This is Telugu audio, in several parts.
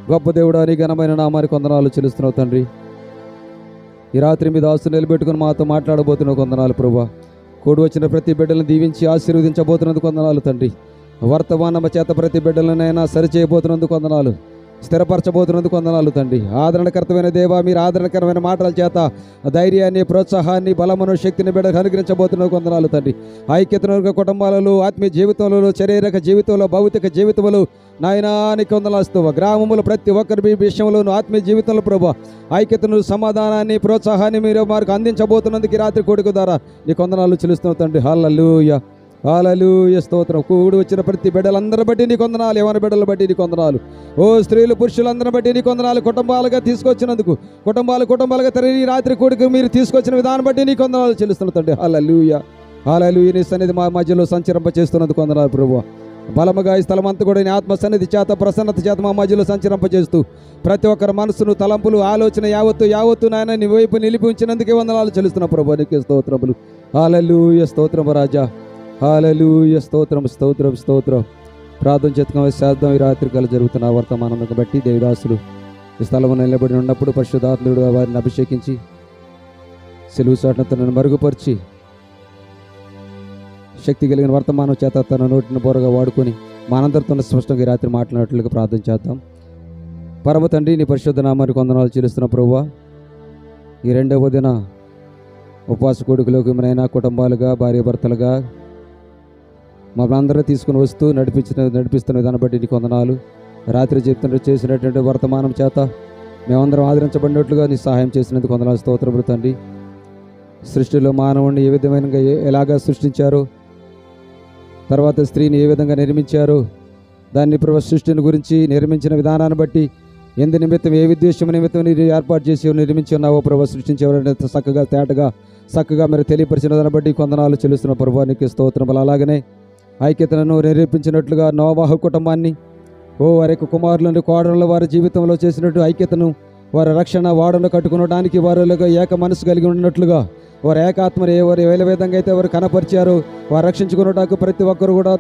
గొప్ప దేవుడా నీ ఘనమైన నామానికి వందనాలు చెల్లిస్తున్నావు తండ్రి. ఈ రాత్రి మీ దాసుని నిలబెట్టుకుని మాతో మాట్లాడబోతున్నావు వందనాలు ప్రభువా. కూడి వచ్చిన ప్రతి బిడ్డలను దీవించి ఆశీర్వదించబోతున్నందుకు వందనాలు తండ్రి. వర్తమానమ చేత ప్రతి బిడ్డలనైనా సరిచేయబోతున్నందుకు వందనాలు, స్థిరపరచబోతున్నందుకు వందనాలు తండ్రి. ఆదరణకర్తమైన దేవా, మీరు ఆదరణకరమైన మాటల చేత ధైర్యాన్ని, ప్రోత్సాహాన్ని, బలమును, శక్తిని బిడ్డకు అనుగ్రహించబోతున్నందుకు వందనాలు తండ్రి. ఐక్యతను కుటుంబాలలో, ఆత్మీయ జీవితంలో, శారీరక జీవితంలో, భౌతిక జీవితంలో నాయనానికి వందనాలు. గ్రామములు ప్రతి ఒక్కరి విషయంలోనూ ఆత్మీయ జీవితంలో ప్రభా ఐక్యతను, సమాధానాన్ని, ప్రోత్సాహాన్ని మీరు మాకు అందించబోతున్నందుకు ఈ రాత్రి కూడిక ద్వారా నీకు వందనాలు చెల్లిస్తున్నావు తండ్రి. హల్లెలూయా, హల్లెలూయా, స్తోత్రం. కూడి వచ్చిన ప్రతి బిడ్డలందరూ బట్టి నీకు వందనాలు, యవన బిడ్డలు బట్టి నీకు వందనాలు, ఓ స్త్రీలు పురుషులందరూ బట్టి నీకు వందనాలు. కుటుంబాలుగా తీసుకొచ్చినందుకు, కుటుంబాలుగా తిరిగి రాత్రి కూడికి మీరు తీసుకొచ్చిన విధానం బట్టి నీకు వందనాలు చెల్లిస్తున్నావు తండ్రి. హల్లెలూయా, హల్లెలూయా. నీ సన్నిధి మా మధ్యలో సంచరింప చేస్తున్నందుకు వందనాలు ప్రభువా. బలముగా ఈ స్థలం అంతా కూడా నీ ఆత్మ సన్నిధి చేత, ప్రసన్నత చేత మా మధ్యలో సంచరింపజేస్తూ ప్రతి ఒక్కరి మనసును, తలంపులు, ఆలోచన యావత్తు నాయన నీ వైపు నిలిపి ఉంచినందుకే వందనాలు చెల్లిస్తున్నావు ప్రభు. నీకే స్తోత్రములు. హల్లెలూయా, స్తోత్రము రాజా. హల్లెలూయా, స్తోత్రం, స్తోత్రం, స్తోత్రం. ప్రార్థన చేతకం చేద్దాం. ఈ రాత్రి కాలం జరుగుతున్న వర్తమానాన్ని బట్టి దేవదాసులు ఈ స్థలంలో నిలబడి ఉన్నప్పుడు పరిశుద్ధాత్ముడు వారిని అభిషేకించి సెలువు చాటున తనను మరుగుపరిచి శక్తి కలిగిన వర్తమానం చేత తన నోటిని బోరగా వాడుకొని మనందరితో స్పష్టంగా ఈ రాత్రి మాట్లాడినట్లుగా ప్రార్థన చేద్దాం. పరమ తండ్రి, నీ పరిశుద్ధ నామానికి వందనాలు చెల్లిస్తున్న ప్రభువా. ఈ రెండవ దిన ఉపవాస కొడుకులోకి మనైనా కుటుంబాలుగా, భార్యాభర్తలుగా మమ్మల్ని అందరూ తీసుకుని వస్తూ నడిపిస్తున్న విధానం బట్టి నీకు వందనాలు. రాత్రి చేసినటువంటి వర్తమానం చేత మేమందరం ఆదరించబడినట్లుగా నీ సహాయం చేసినందుకు వందనాలు, స్తోత్రములు తండ్రి. సృష్టిలో మానవుడిని ఏ విధమైన ఎలాగా సృష్టించారో, తర్వాత స్త్రీని ఏ విధంగా నిర్మించారో, దాన్ని సృష్టిని గురించి నిర్మించిన విధానాన్ని బట్టి ఎందు నిమిత్తం, ఏ ఉద్దేశం నిమిత్తం మీరు ఏర్పాటు చేసి నిర్మించి ఉన్నావో ప్రభు, సృష్టించేవారంటే చక్కగా తేటగా చక్కగా మీరు తెలియపరిచిన దాన్ని బట్టి వందనాలు చెల్లిస్తున్న ప్రభు. నీకు స్తోత్రములు. అలాగనే ఐక్యతను నిరూపించినట్లుగా నోవాహు కుటుంబాన్ని, వారి యొక్క కుమారులను, కోడళ్ళ వారి జీవితంలో చేసినట్టు ఐక్యతను, వారి రక్షణ వాడను కట్టుకునడానికి వారిలో ఏక మనసు కలిగి ఉన్నట్లుగా వారు ఏకాత్మని ఎవరు ఏ విధంగా అయితే వారు కనపరిచారో వారు రక్షించుకున్నటానికి ప్రతి ఒక్కరు కూడా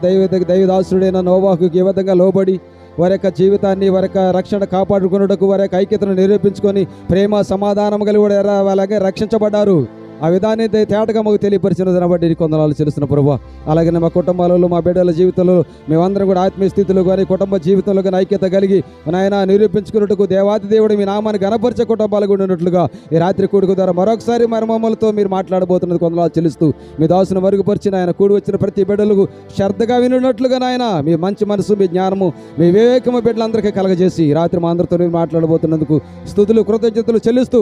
దైవదాసుడైన నోవాహుకు ఏ విధంగా లోబడి వారి యొక్క జీవితాన్ని, వారి యొక్క రక్షణ కాపాడుకున్నటకు, వారి యొక్క ఐక్యతను నిరూపించుకొని ప్రేమ సమాధానం కలిగి కూడా అలాగే రక్షించబడ్డారు. ఆ విధాన్ని తేటగా మాకు తెలియపరిచిన దాన్ని బట్టి నీకు వందనాలు చెల్లిస్తున్న ప్రభు. అలాగే మా కుటుంబాలలో, మా బిడ్డల జీవితంలో మేమందరం కూడా ఆత్మీయ స్థితిలో కానీ, కుటుంబ జీవితంలో కానీ ఐక్యత కలిగి నాయన నిరూపించుకున్నట్టుకు దేవాది దేవుడు మీ నామాన్ని గణపరిచే కుటుంబాలుగా ఉన్నట్లుగా ఈ రాత్రి కూడుకు ద్వారా మరొకసారి మర్మములతో మీరు మాట్లాడబోతున్నది వందనాలు చెల్లిస్తూ మీ దాసును మరుగుపరిచిన ఆయన కూడి వచ్చిన ప్రతి బిడ్డలకు శ్రద్ధగా వినున్నట్లుగా నాయన మీ మంచి మనసు, మీ జ్ఞానము, మీ వివేకము బిడ్డలందరికీ కలగజేసి ఈ రాత్రి మా అందరితో మీరు మాట్లాడబోతున్నందుకు స్తుతులు, కృతజ్ఞతలు చెల్లిస్తూ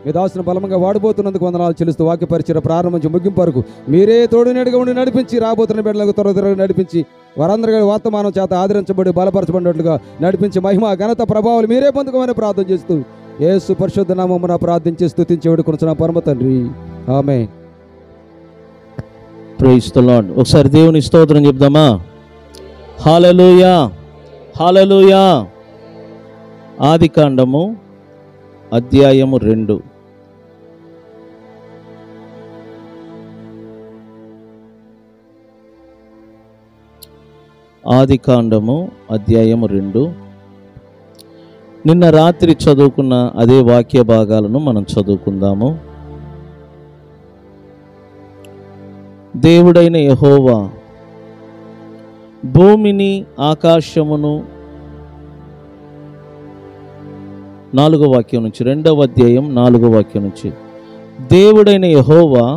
మీ దాసును బలంగా వాడబోతున్నందుకు వందనాలు చెల్లిస్తూ వాక్య పరిచయ ప్రారంభం నుంచి ముగింపు వరకు మీరే తోడునేడుగా ఉండి నడిపించి రాబోతున్న బిడ్డలకు త్వరగా నడిపించి వారందరూ వర్తమానం చేత ఆదరించబడి బలపరచబడినట్లుగా నడిపించి మహిమ, ఘనత, ప్రభావాలు మీరే పొందుకోమని ప్రార్థన చేస్తూ యేసు పరిశుద్ధ నామమున ప్రార్థించి స్తుతించి వేడుకొనుచున్న పరమ తండ్రి, ఆమేన్. Praise the lord. ఒకసారి దేవుని స్తోత్రం చెప్దామా? హల్లెలూయా, హల్లెలూయా. ఆదికాండము అధ్యాయము 2. ఆదికాండము అధ్యాయము 2. నిన్న రాత్రి చదువుకున్న అదే వాక్య భాగాలను మనం చదువుకుందాము. దేవుడైన యెహోవా భూమిని, ఆకాశమును, 4వ వాక్యం నుంచి, 2వ అధ్యాయం 4వ వాక్యం నుంచి. దేవుడైన యెహోవా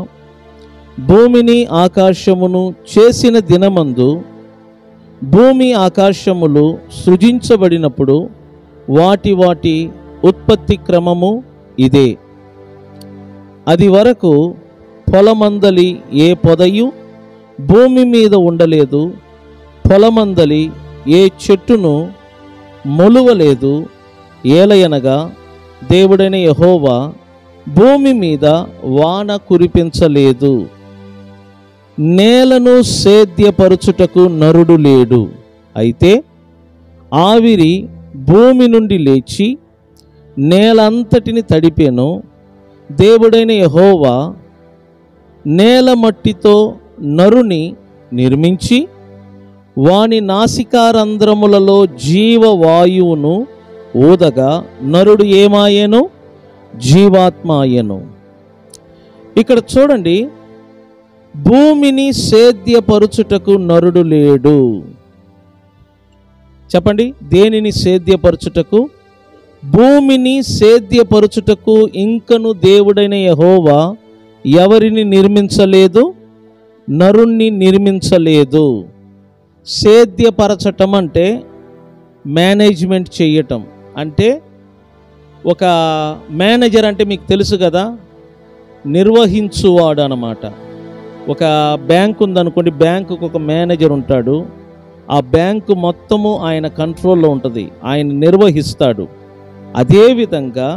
భూమిని, ఆకాశమును చేసిన దినమందు భూమి ఆకాశములు సృజించబడినప్పుడు వాటి వాటి ఉత్పత్తి క్రమము ఇదే. అది వరకు పొలమందలి ఏ పొదయు భూమి మీద ఉండలేదు, పొలమందలి ఏ చెట్టును మొలువలేదు. ఏలయనగా దేవుడైన యెహోవా భూమి మీద వాన కురిపించలేదు, నేలను సేద్యపరచుటకు నరుడు లేడు. అయితే ఆవిరి భూమి నుండి లేచి నేలంతటిని తడిపెను. దేవుడైన యెహోవా నేల మట్టితో నరుని నిర్మించి వాని నాసికారంధ్రములలో జీవవాయువును ఊదగా నరుడు ఏమాయెను? జీవాత్మ ఆయెను. ఇక్కడ చూడండి, భూమిని సేద్యపరుచుటకు నరుడు లేడు. చెప్పండి, దేనిని సేద్యపరచుటకు? భూమిని సేద్యపరచుటకు ఇంకను దేవుడైన యెహోవా ఎవరిని నిర్మించలేదు? నరుణ్ణి నిర్మించలేదు. సేద్యపరచటం అంటే మేనేజ్మెంట్ చేయటం. అంటే ఒక మేనేజర్ అంటే మీకు తెలుసు కదా, నిర్వహించువాడు అన్నమాట. ఒక బ్యాంక్ ఉందనుకోండి, బ్యాంకుకు ఒక మేనేజర్ ఉంటాడు. ఆ బ్యాంకు మొత్తము ఆయన కంట్రోల్లో ఉంటుంది, ఆయన నిర్వహిస్తాడు. అదేవిధంగా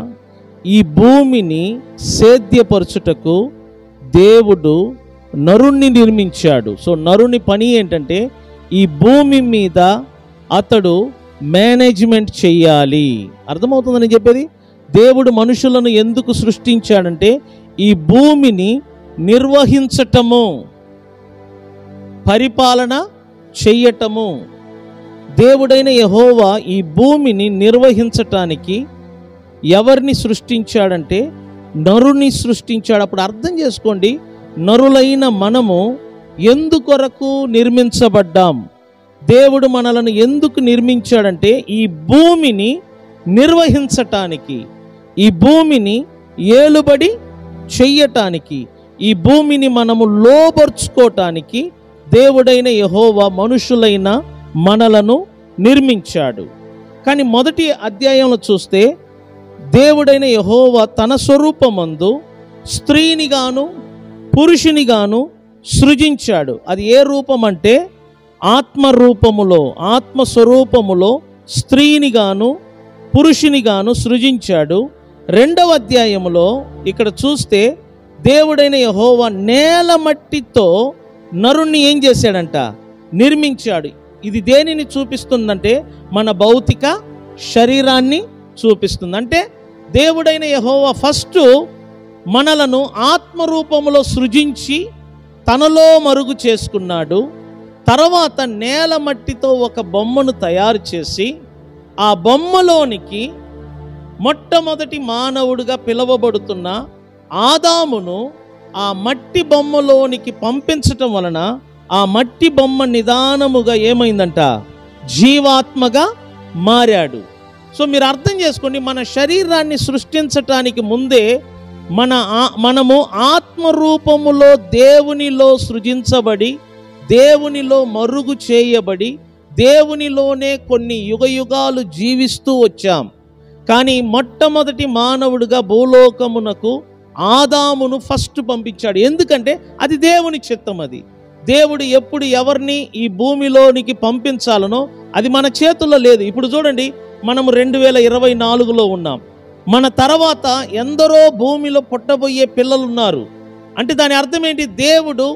ఈ భూమిని సేద్యపరచుటకు దేవుడు నరుణ్ణి నిర్మించాడు. సో నరుని పని ఏంటంటే ఈ భూమి మీద అతడు మేనేజ్మెంట్ చెయ్యాలి. అర్థమవుతుందని చెప్పేది? దేవుడు మనుషులను ఎందుకు సృష్టించాడంటే ఈ భూమిని నిర్వహించటము, పరిపాలన చెయ్యటము. దేవుడైన యెహోవా ఈ భూమిని నిర్వహించటానికి ఎవరిని సృష్టించాడంటే నరుని సృష్టించాడు. అప్పుడు అర్థం చేసుకోండి, నరులైన మనము ఎందుకొరకు నిర్మించబడ్డాం? దేవుడు మనలను ఎందుకు నిర్మించాడంటే ఈ భూమిని నిర్వహించటానికి, ఈ భూమిని ఏలుబడి చెయ్యటానికి, ఈ భూమిని మనము లోబర్చుకోవటానికి దేవుడైన యెహోవా మనుషులైన మనలను నిర్మించాడు. కానీ మొదటి అధ్యాయంలో చూస్తే దేవుడైన యెహోవా తన స్వరూపమందు స్త్రీనిగాను పురుషునిగాను సృజించాడు. అది ఏ రూపం అంటే ఆత్మరూపములో, ఆత్మస్వరూపములో స్త్రీనిగాను పురుషునిగాను సృజించాడు. రెండవ అధ్యాయములో ఇక్కడ చూస్తే దేవుడైన యెహోవా నేల మట్టితో నరుణ్ణి ఏం చేశాడంట? నిర్మించాడు. ఇది దేనిని చూపిస్తుందంటే మన భౌతిక శరీరాన్ని చూపిస్తుంది. అంటే దేవుడైన యెహోవా ఫస్ట్ మనలను ఆత్మరూపములో సృజించి తనలో మరుగు చేసుకున్నాడు. తర్వాత నేల మట్టితో ఒక బొమ్మను తయారు చేసి ఆ బొమ్మలోనికి మొట్టమొదటి మానవుడిగా పిలువబడుతున్న ఆదామును ఆ మట్టి బొమ్మలోనికి పంపించటం వలన ఆ మట్టి బొమ్మ నిదానముగా ఏమైందంట? జీవాత్మగా మారాడు. సో మీరు అర్థం చేసుకోండి, మన శరీరాన్ని సృష్టించటానికి ముందే మనము ఆత్మరూపములో దేవునిలో సృజించబడి, దేవునిలో మరుగు చేయబడి, దేవునిలోనే కొన్ని యుగయుగాలు జీవిస్తూ వచ్చాం. కానీ మొట్టమొదటి మానవుడిగా భూలోకమునకు ఆదామును ఫస్ట్ పంపించాడు. ఎందుకంటే అది దేవుని చిత్తం. అది దేవుడు ఎప్పుడు ఎవరిని ఈ భూమిలోనికి పంపించాలనో అది మన చేతుల్లో లేదు. ఇప్పుడు చూడండి, మనము 2024లో ఉన్నాం. మన తర్వాత ఎందరో భూమిలో పుట్టబోయే పిల్లలు ఉన్నారు. అంటే దాని అర్థం ఏంటి? దేవుడు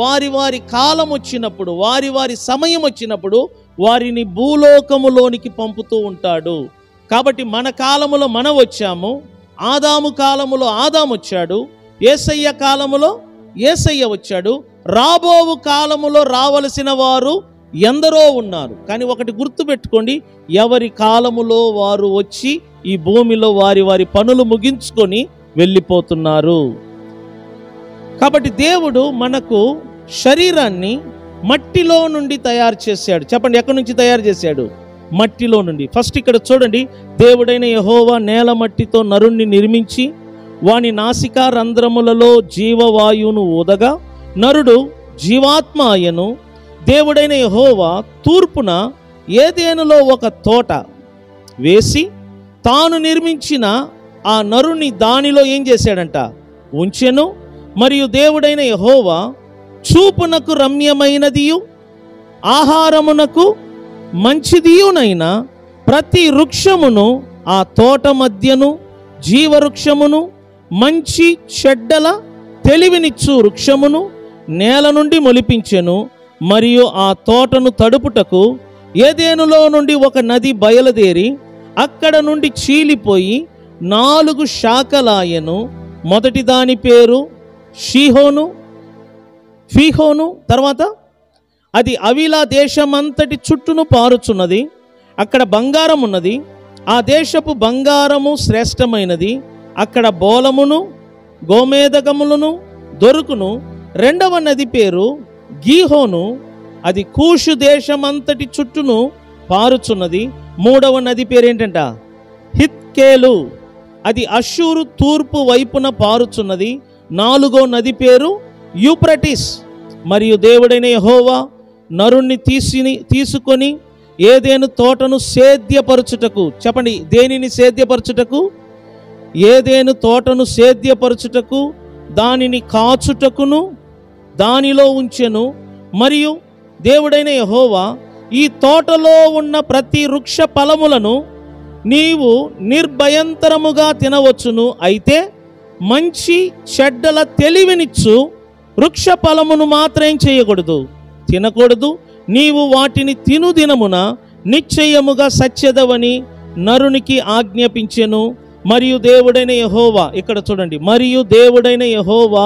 వారి వారి కాలం వచ్చినప్పుడు, వారి వారి సమయం వచ్చినప్పుడు వారిని భూలోకములోనికి పంపుతూ ఉంటాడు. కాబట్టి మన కాలములో మనం వచ్చాము, ఆదాము కాలములో ఆదాము వచ్చాడు, యేసయ్య కాలములో యేసయ్య వచ్చాడు, రాబోవు కాలములో రావలసిన వారు ఎందరో ఉన్నారు. కానీ ఒకటి గుర్తుపెట్టుకోండి, ఎవరి కాలములో వారు వచ్చి ఈ భూమిలో వారి వారి పనులు ముగించుకొని వెళ్ళిపోతున్నారు. కాబట్టి దేవుడు మనకు శరీరాన్ని మట్టిలో నుండి తయారు చేశాడు. చెప్పండి, ఎక్కడి నుంచి తయారు చేశాడు? మట్టిలో నుండి. ఫస్ట్ ఇక్కడ చూడండి, దేవుడైన యెహోవా నేల మట్టితో నరుణ్ణి నిర్మించి వాని నాసికా రంధ్రములలో జీవవాయువును ఊదగా నరుడు జీవాత్మ ఆయను. దేవుడైన యెహోవా తూర్పున ఏదెనులో ఒక తోట వేసి తాను నిర్మించిన ఆ నరుని దానిలో ఏం చేశాడంట? ఉంచెను. మరియు దేవుడైన యెహోవా చూపునకు రమ్యమైనదియు ఆహారమునకు మంచిదియునైన ప్రతి వృక్షమును ఆ తోట మధ్యను, జీవవృక్షమును, మంచి చెడ్డల తెలివినిచ్చు వృక్షమును నేల నుండి మొలిపించెను. మరియు ఆ తోటను తడుపుటకు ఏదెనులో నుండి ఒక నది బయలుదేరి అక్కడ నుండి చీలిపోయి 4 శాఖలాయెను. మొదటి దాని పేరు ఫీహోను. తర్వాత అది అవిలా దేశమంతటి చుట్టూను పారుచున్నది. అక్కడ బంగారం ఉన్నది. ఆ దేశపు బంగారము శ్రేష్టమైనది. అక్కడ బోలమును గోమేదకములను దొరుకును. రెండవ నది పేరు గీహోను, అది కూషు దేశమంతటి చుట్టూను పారుచున్నది. మూడవ నది పేరు ఏంటంట? హిత్కేలు, అది అష్షూరు తూర్పు వైపున పారుచున్నది. నాలుగో నది పేరు యూప్రటిస్. మరియు దేవుడైన యెహోవా నరుణ్ణి తీసుకొని ఏదెను తోటను సేద్యపరచుటకు, చెప్పండి, దేనిని సేద్యపరచుటకు? ఏదెను తోటను సేద్యపరచుటకు, దానిని కాచుటకును దానిలో ఉంచెను. మరియు దేవుడైన యెహోవా ఈ తోటలో ఉన్న ప్రతి వృక్ష ఫలములను నీవు నిర్భయంతరముగా తినవచ్చును. అయితే మంచి చెడ్డల తెలివినిచ్చు వృక్ష ఫలమును మాత్రం చేయకూడదు, తినకూడదు. నీవు వాటిని తిను దినమున నిశ్చయముగా సత్యదవని నరునికి ఆజ్ఞాపించెను. మరియు దేవుడైన యెహోవా, ఇక్కడ చూడండి, మరియు దేవుడైన యెహోవా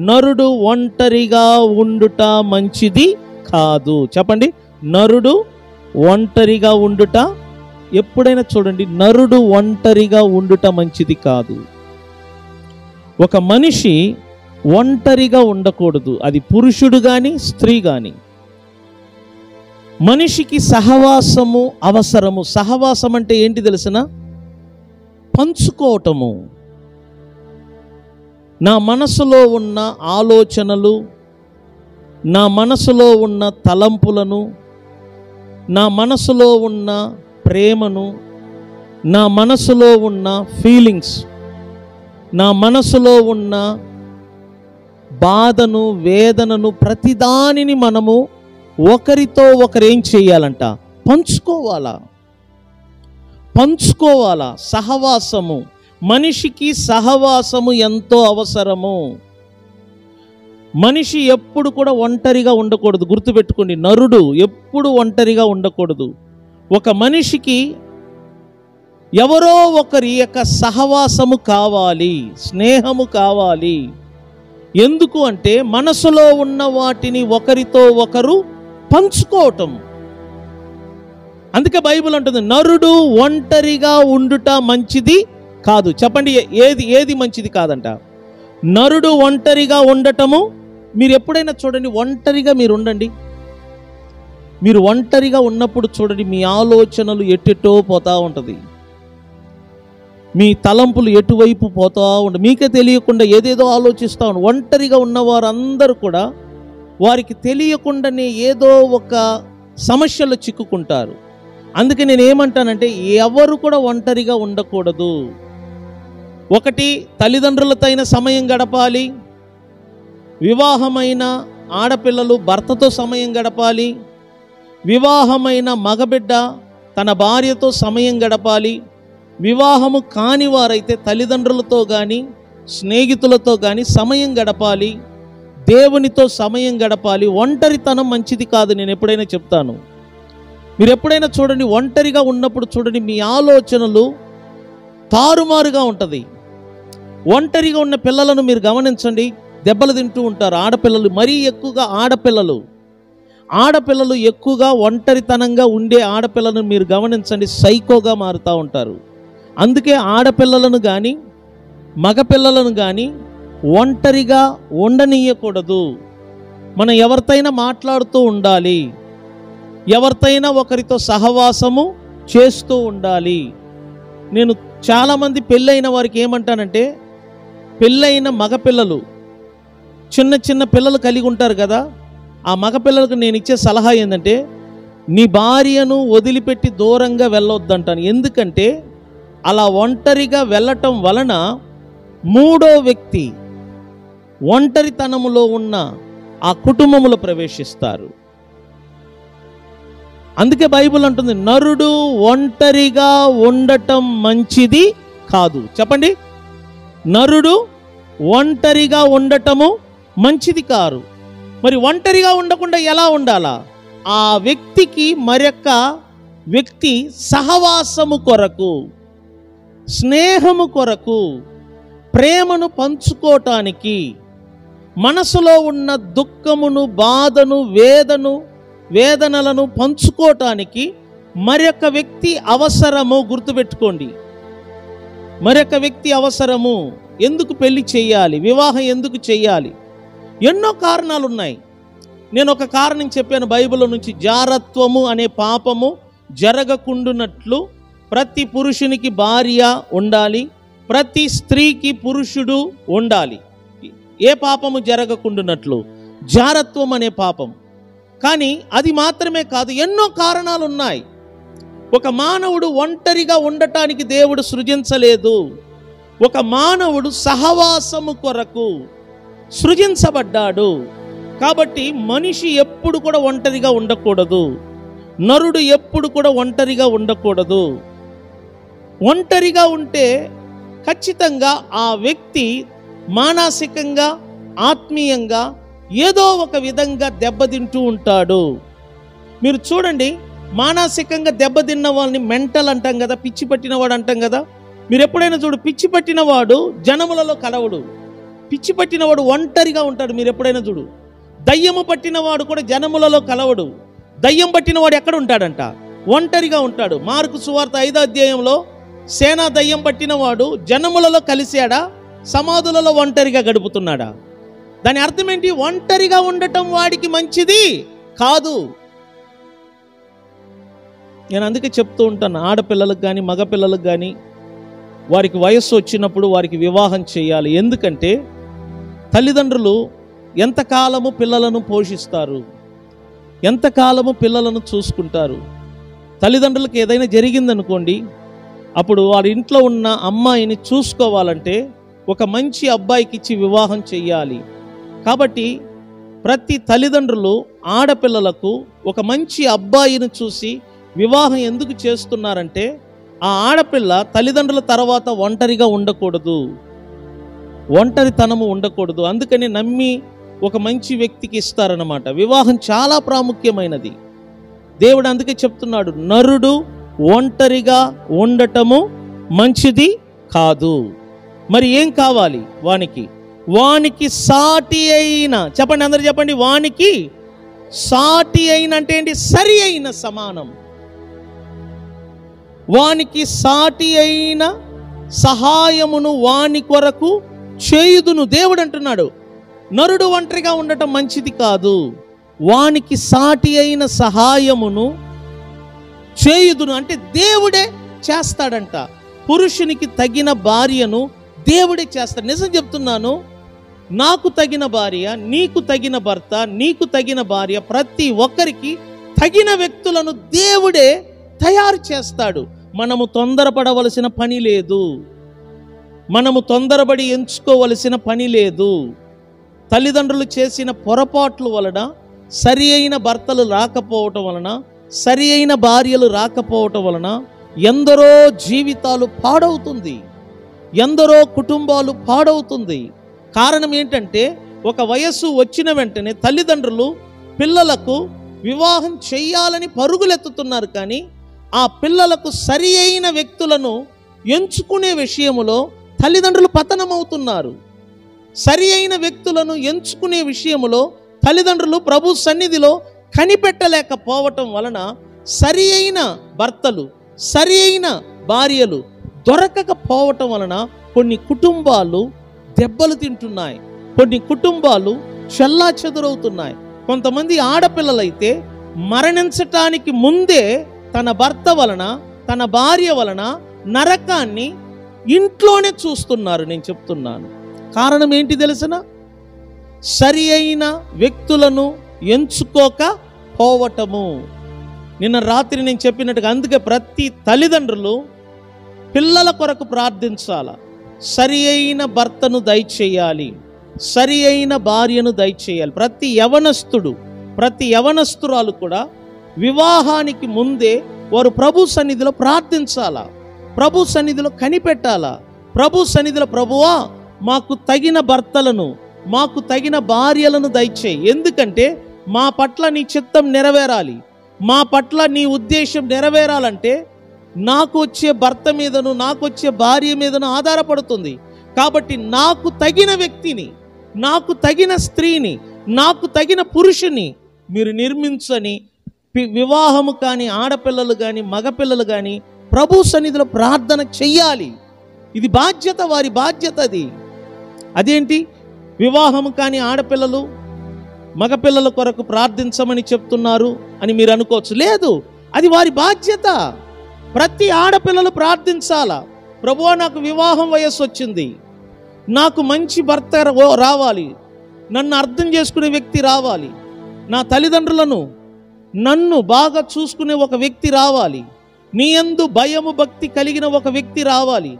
నరుడు ఒంటరిగా ఉండుట మంచిది కాదు. చెప్పండి, నరుడు ఒంటరిగా ఉండుట, ఎప్పుడైనా చూడండి, నరుడు ఒంటరిగా ఉండుట మంచిది కాదు. ఒక మనిషి ఒంటరిగా ఉండకూడదు, అది పురుషుడు కానీ స్త్రీ కానీ. మనిషికి సహవాసము అవసరము. సహవాసం అంటే ఏంటి తెలిసిన? పంచుకోవటము. నా మనసులో ఉన్న ఆలోచనలు, నా మనసులో ఉన్న తలంపులను, నా మనసులో ఉన్న ప్రేమను, నా మనసులో ఉన్న ఫీలింగ్స్, నా మనసులో ఉన్న బాధను, వేదనను, ప్రతిదానిని మనము ఒకరితో ఒకరు ఏం చేయాలంట? పంచుకోవాలా. సహవాసము, మనిషికి సహవాసము ఎంతో అవసరము. మనిషి ఎప్పుడు కూడా ఒంటరిగా ఉండకూడదు. గుర్తుపెట్టుకోండి, నరుడు ఎప్పుడు ఒంటరిగా ఉండకూడదు. ఒక మనిషికి ఎవరో ఒకరి యొక్క సహవాసము కావాలి, స్నేహము కావాలి. ఎందుకు అంటే మనసులో ఉన్న వాటిని ఒకరితో ఒకరు పంచుకోవటం. అందుకే బైబిల్ అంటుంది నరుడు ఒంటరిగా ఉండుట మంచిది కాదు. చెప్పండి, ఏది మంచిది కాదంట? నరుడు ఒంటరిగా ఉండటము. మీరు ఎప్పుడైనా చూడండి, ఒంటరిగా మీరు ఉండండి. మీరు ఒంటరిగా ఉన్నప్పుడు చూడండి, మీ ఆలోచనలు ఎటెటో పోతా ఉంటుంది, మీ తలంపులు ఎటువైపు పోతా ఉంటుంది, మీకే తెలియకుండా ఏదేదో ఆలోచిస్తూ ఉంటారు. ఒంటరిగా ఉన్నవారు అందరూ కూడా వారికి తెలియకుండానే ఏదో ఒక సమస్యలో చిక్కుకుంటారు. అందుకే నేను ఏమంటానంటే, ఎవరు కూడా ఒంటరిగా ఉండకూడదు. ఒకటి, తల్లిదండ్రులతో అయిన సమయం గడపాలి. వివాహమైన ఆడపిల్లలు భర్తతో సమయం గడపాలి. వివాహమైన మగబిడ్డ తన భార్యతో సమయం గడపాలి. వివాహము కాని వారైతే తల్లిదండ్రులతో కానీ స్నేహితులతో కానీ సమయం గడపాలి. దేవునితో సమయం గడపాలి. ఒంటరితనం మంచిది కాదు. నేను ఎప్పుడైనా చెప్తాను, మీరు ఎప్పుడైనా చూడండి, ఒంటరిగా ఉన్నప్పుడు చూడండి, మీ ఆలోచనలు తారుమారుగా ఉంటుంది. ఒంటరిగా ఉన్న పిల్లలను మీరు గమనించండి, దెబ్బలు తింటూ ఉంటారు. ఆడపిల్లలు, మరీ ఎక్కువగా ఆడపిల్లలు ఎక్కువగా ఒంటరితనంగా ఉండే ఆడపిల్లను మీరు గమనించండి, సైకోగా మారుతూ ఉంటారు. అందుకే ఆడపిల్లలను కానీ మగపిల్లలను కానీ ఒంటరిగా ఉండనీయకూడదు. మనం ఎవరితోనైనా మాట్లాడుతూ ఉండాలి, ఎవరితోనైనా ఒకరితో సహవాసము చేస్తూ ఉండాలి. నేను చాలామంది పెళ్ళైన వారికి ఏమంటానంటే, పెళ్ళైన మగపిల్లలు, చిన్న పిల్లలు కలిగి ఉంటారు కదా, ఆ మగపిల్లలకు నేను ఇచ్చే సలహా ఏంటంటే, నీ భార్యను వదిలిపెట్టి దూరంగా వెళ్ళొద్దంటాను. ఎందుకంటే అలా ఒంటరిగా వెళ్ళటం వలన మూడో వ్యక్తి ఒంటరితనములో ఉన్న ఆ కుటుంబములో ప్రవేశిస్తారు. అందుకే బైబిల్ అంటుంది నరుడు ఒంటరిగా ఉండటం మంచిది కాదు. చెప్పండి, నరుడు ఒంటరిగా ఉండటము మంచిది కాదు. మరి ఒంటరిగా ఉండకుండా ఎలా ఉండాలా? ఆ వ్యక్తికి మరొక వ్యక్తి సహవాసము కొరకు, స్నేహము కొరకు, ప్రేమను పంచుకోవటానికి, మనసులో ఉన్న దుఃఖమును, బాధను, వేదను వేదనలను పంచుకోవటానికి మరొక వ్యక్తి అవసరము. గుర్తుపెట్టుకోండి, మరొక వ్యక్తి అవసరము. ఎందుకు పెళ్లి చేయాలి, వివాహం ఎందుకు చేయాలి? ఎన్నో కారణాలు ఉన్నాయి. నేను ఒక కారణం చెప్పాను బైబిల్లో నుంచి. జారత్వము అనే పాపము జరగకుండునట్లు ప్రతి పురుషునికి భార్య ఉండాలి, ప్రతి స్త్రీకి పురుషుడు ఉండాలి. ఏ పాపము జరగకుండునట్లు? జారత్వం అనే పాపం. కానీ అది మాత్రమే కాదు, ఎన్నో కారణాలు ఉన్నాయి. ఒక మానవుడు ఒంటరిగా ఉండటానికి దేవుడు సృజించలేదు. ఒక మానవుడు సహవాసము కొరకు సృజించబడ్డాడు. కాబట్టి మనిషి ఎప్పుడు కూడా ఒంటరిగా ఉండకూడదు. నరుడు ఎప్పుడు కూడా ఒంటరిగా ఉండకూడదు. ఒంటరిగా ఉంటే ఖచ్చితంగా ఆ వ్యక్తి మానసికంగా, ఆత్మీయంగా ఏదో ఒక విధంగా దెబ్బతింటూ ఉంటాడు. మీరు చూడండి, మానసికంగా దెబ్బతిన్న వాళ్ళని మెంటల్ అంటాం కదా, పిచ్చి పట్టినవాడు అంటాం కదా. మీరు ఎప్పుడైనా చూడు, పిచ్చి పట్టినవాడు జనములలో కలవడు, పిచ్చి పట్టినవాడు ఒంటరిగా ఉంటాడు. మీరు ఎప్పుడైనా చూడు, దయ్యము పట్టినవాడు కూడా జనములలో కలవడు. దయ్యం పట్టినవాడు ఎక్కడ ఉంటాడంట? ఒంటరిగా ఉంటాడు. మార్కు సువార్త 5వ అధ్యాయంలో సేనా దయ్యం పట్టినవాడు జనములలో కలిశాడా, సమాధులలో ఒంటరిగా గడుపుతున్నాడా? దాని అర్థం ఏంటి? ఒంటరిగా ఉండటం వాడికి మంచిది కాదు. నేను అందుకే చెప్తూ ఉంటాను, ఆడపిల్లలకు కానీ మగపిల్లలకు కానీ వారికి వయస్సు వచ్చినప్పుడు వారికి వివాహం చేయాలి. ఎందుకంటే తల్లిదండ్రులు ఎంతకాలము పిల్లలను పోషిస్తారు, ఎంతకాలము పిల్లలను చూసుకుంటారు. తల్లిదండ్రులకు ఏదైనా జరిగిందనుకోండి, అప్పుడు వారి ఇంట్లో ఉన్న అమ్మాయిని చూసుకోవాలంటే ఒక మంచి అబ్బాయికి ఇచ్చి వివాహం చెయ్యాలి. కాబట్టి ప్రతి తల్లిదండ్రులు ఆడపిల్లలకు ఒక మంచి అబ్బాయిని చూసి వివాహం ఎందుకు చేస్తున్నారంటే, ఆ ఆడపిల్ల తల్లిదండ్రుల తర్వాత ఒంటరిగా ఉండకూడదు, ఒంటరితనము ఉండకూడదు. అందుకని నమ్మి ఒక మంచి వ్యక్తికి ఇస్తారన్నమాట. వివాహం చాలా ప్రాముఖ్యమైనది. దేవుడు అందుకే చెప్తున్నాడు, నరుడు ఒంటరిగా ఉండటము మంచిది కాదు. మరి ఏం కావాలి వానికి? వానికి సాటి అయిన, చెప్పండి అందరు చెప్పండి, వానికి సాటి అయిన అంటే ఏంటి? సరి అయిన సమానం. వానికి సాటి అయిన సహాయమును వాని కొరకు చేయుదును. దేవుడు అంటున్నాడు, నరుడు ఒంటరిగా ఉండటం మంచిది కాదు, వానికి సాటి అయిన సహాయమును చేయుదును. అంటే దేవుడే చేస్తాడంట. పురుషునికి తగిన భార్యను దేవుడే చేస్తాడు. నిజం చెప్తున్నాను, నాకు తగిన భార్య, నీకు తగిన భర్త, నీకు తగిన భార్య, ప్రతి ఒక్కరికి తగిన వ్యక్తులను దేవుడే తయారు చేస్తాడు. మనము తొందరపడవలసిన పని లేదు, మనము తొందరపడి ఎంచుకోవలసిన పని లేదు. తల్లిదండ్రులు చేసిన పొరపాట్ల వలన, సరి అయిన భర్తలు రాకపోవటం వలన, సరి అయిన భార్యలు రాకపోవటం వలన ఎందరో జీవితాలు పాడవుతుంది, ఎందరో కుటుంబాలు పాడవుతుంది. కారణం ఏంటంటే, ఒక వయస్సు వచ్చిన వెంటనే తల్లిదండ్రులు పిల్లలకు వివాహం చెయ్యాలని పరుగులెత్తుతున్నారు. కానీ ఆ పిల్లలకు సరి అయిన వ్యక్తులను ఎంచుకునే విషయములో తల్లిదండ్రులు పతనమవుతున్నారు. సరి అయిన వ్యక్తులను ఎంచుకునే విషయములో తల్లిదండ్రులు ప్రభు సన్నిధిలో కనిపెట్టలేకపోవటం వలన సరి అయిన భర్తలు, సరి అయిన భార్యలు దొరకకపోవటం వలన కొన్ని కుటుంబాలు దెబ్బలు తింటున్నాయి, కొన్ని కుటుంబాలు చెల్లాచెదురవుతున్నాయి. కొంతమంది ఆడపిల్లలైతే మరణించటానికి ముందే తన భర్త వలన, తన భార్య వలన నరకాన్ని ఇంట్లోనే చూస్తున్నారు. నేను చెప్తున్నాను, కారణం ఏంటి తెలిసిన? సరి అయిన వ్యక్తులను ఎంచుకోకపోవటము. నిన్న రాత్రి నేను చెప్పినట్టుగా, అందుకే ప్రతి తల్లిదండ్రులు పిల్లల కొరకు ప్రార్థించాల. సరి అయిన భర్తను దయచేయాలి, సరి అయిన భార్యను దయచేయాలి. ప్రతి యవనస్తుడు, ప్రతి యవనస్తురాలు కూడా వివాహానికి ముందే వారు ప్రభు సన్నిధిలో ప్రార్థించాలా, ప్రభు సన్నిధిలో కనిపెట్టాలా. ప్రభు సన్నిధిలో, ప్రభువా మాకు తగిన భర్తలను, మాకు తగిన భార్యలను దయచేయి. ఎందుకంటే మా పట్ల నీ చిత్తం నెరవేరాలి, మా పట్ల నీ ఉద్దేశం నెరవేరాలంటే నాకు వచ్చే భర్త మీదను, నాకు వచ్చే భార్య మీదను ఆధారపడుతుంది. కాబట్టి నాకు తగిన వ్యక్తిని, నాకు తగిన స్త్రీని, నాకు తగిన పురుషుని మీరు నిర్మించని వివాహము కానీ ఆడపిల్లలు కానీ మగపిల్లలు కానీ ప్రభు సన్నిధిలో ప్రార్థన చెయ్యాలి. ఇది బాధ్యత, వారి బాధ్యత అది. అదేంటి వివాహము కానీ ఆడపిల్లలు మగపిల్లల కొరకు ప్రార్థించమని చెప్తున్నారు అని మీరు అనుకోవచ్చు. లేదు, అది వారి బాధ్యత. ప్రతి ఆడపిల్లలు ప్రార్థించాలా, ప్రభువా నాకు వివాహం వయస్సు వచ్చింది, నాకు మంచి భర్త రావాలి, నన్ను అర్థం చేసుకునే వ్యక్తి రావాలి, నా తల్లిదండ్రులను నన్ను బాగా చూసుకునే ఒక వ్యక్తి రావాలి, నీ యందు భయము భక్తి కలిగిన ఒక వ్యక్తి రావాలి,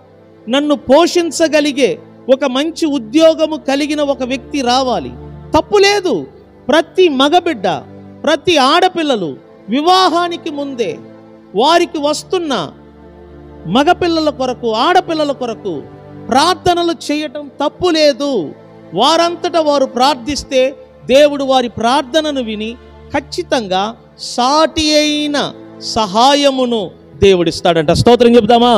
నన్ను పోషించగలిగే ఒక మంచి ఉద్యోగము కలిగిన ఒక వ్యక్తి రావాలి. తప్పు లేదు. ప్రతి మగబిడ్డ, ప్రతి ఆడపిల్లలు వివాహానికి ముందే వారికి వస్తున్న మగపిల్లల కొరకు ఆడపిల్లల కొరకు ప్రార్థనలు చేయటం తప్పు లేదు. వారంతటా వారు ప్రార్థిస్తే దేవుడు వారి ప్రార్థనను విని ఖచ్చితంగా సాటి అయిన సహాయమును దేవుడిస్తాడంట. స్తోత్రం చెప్దామా?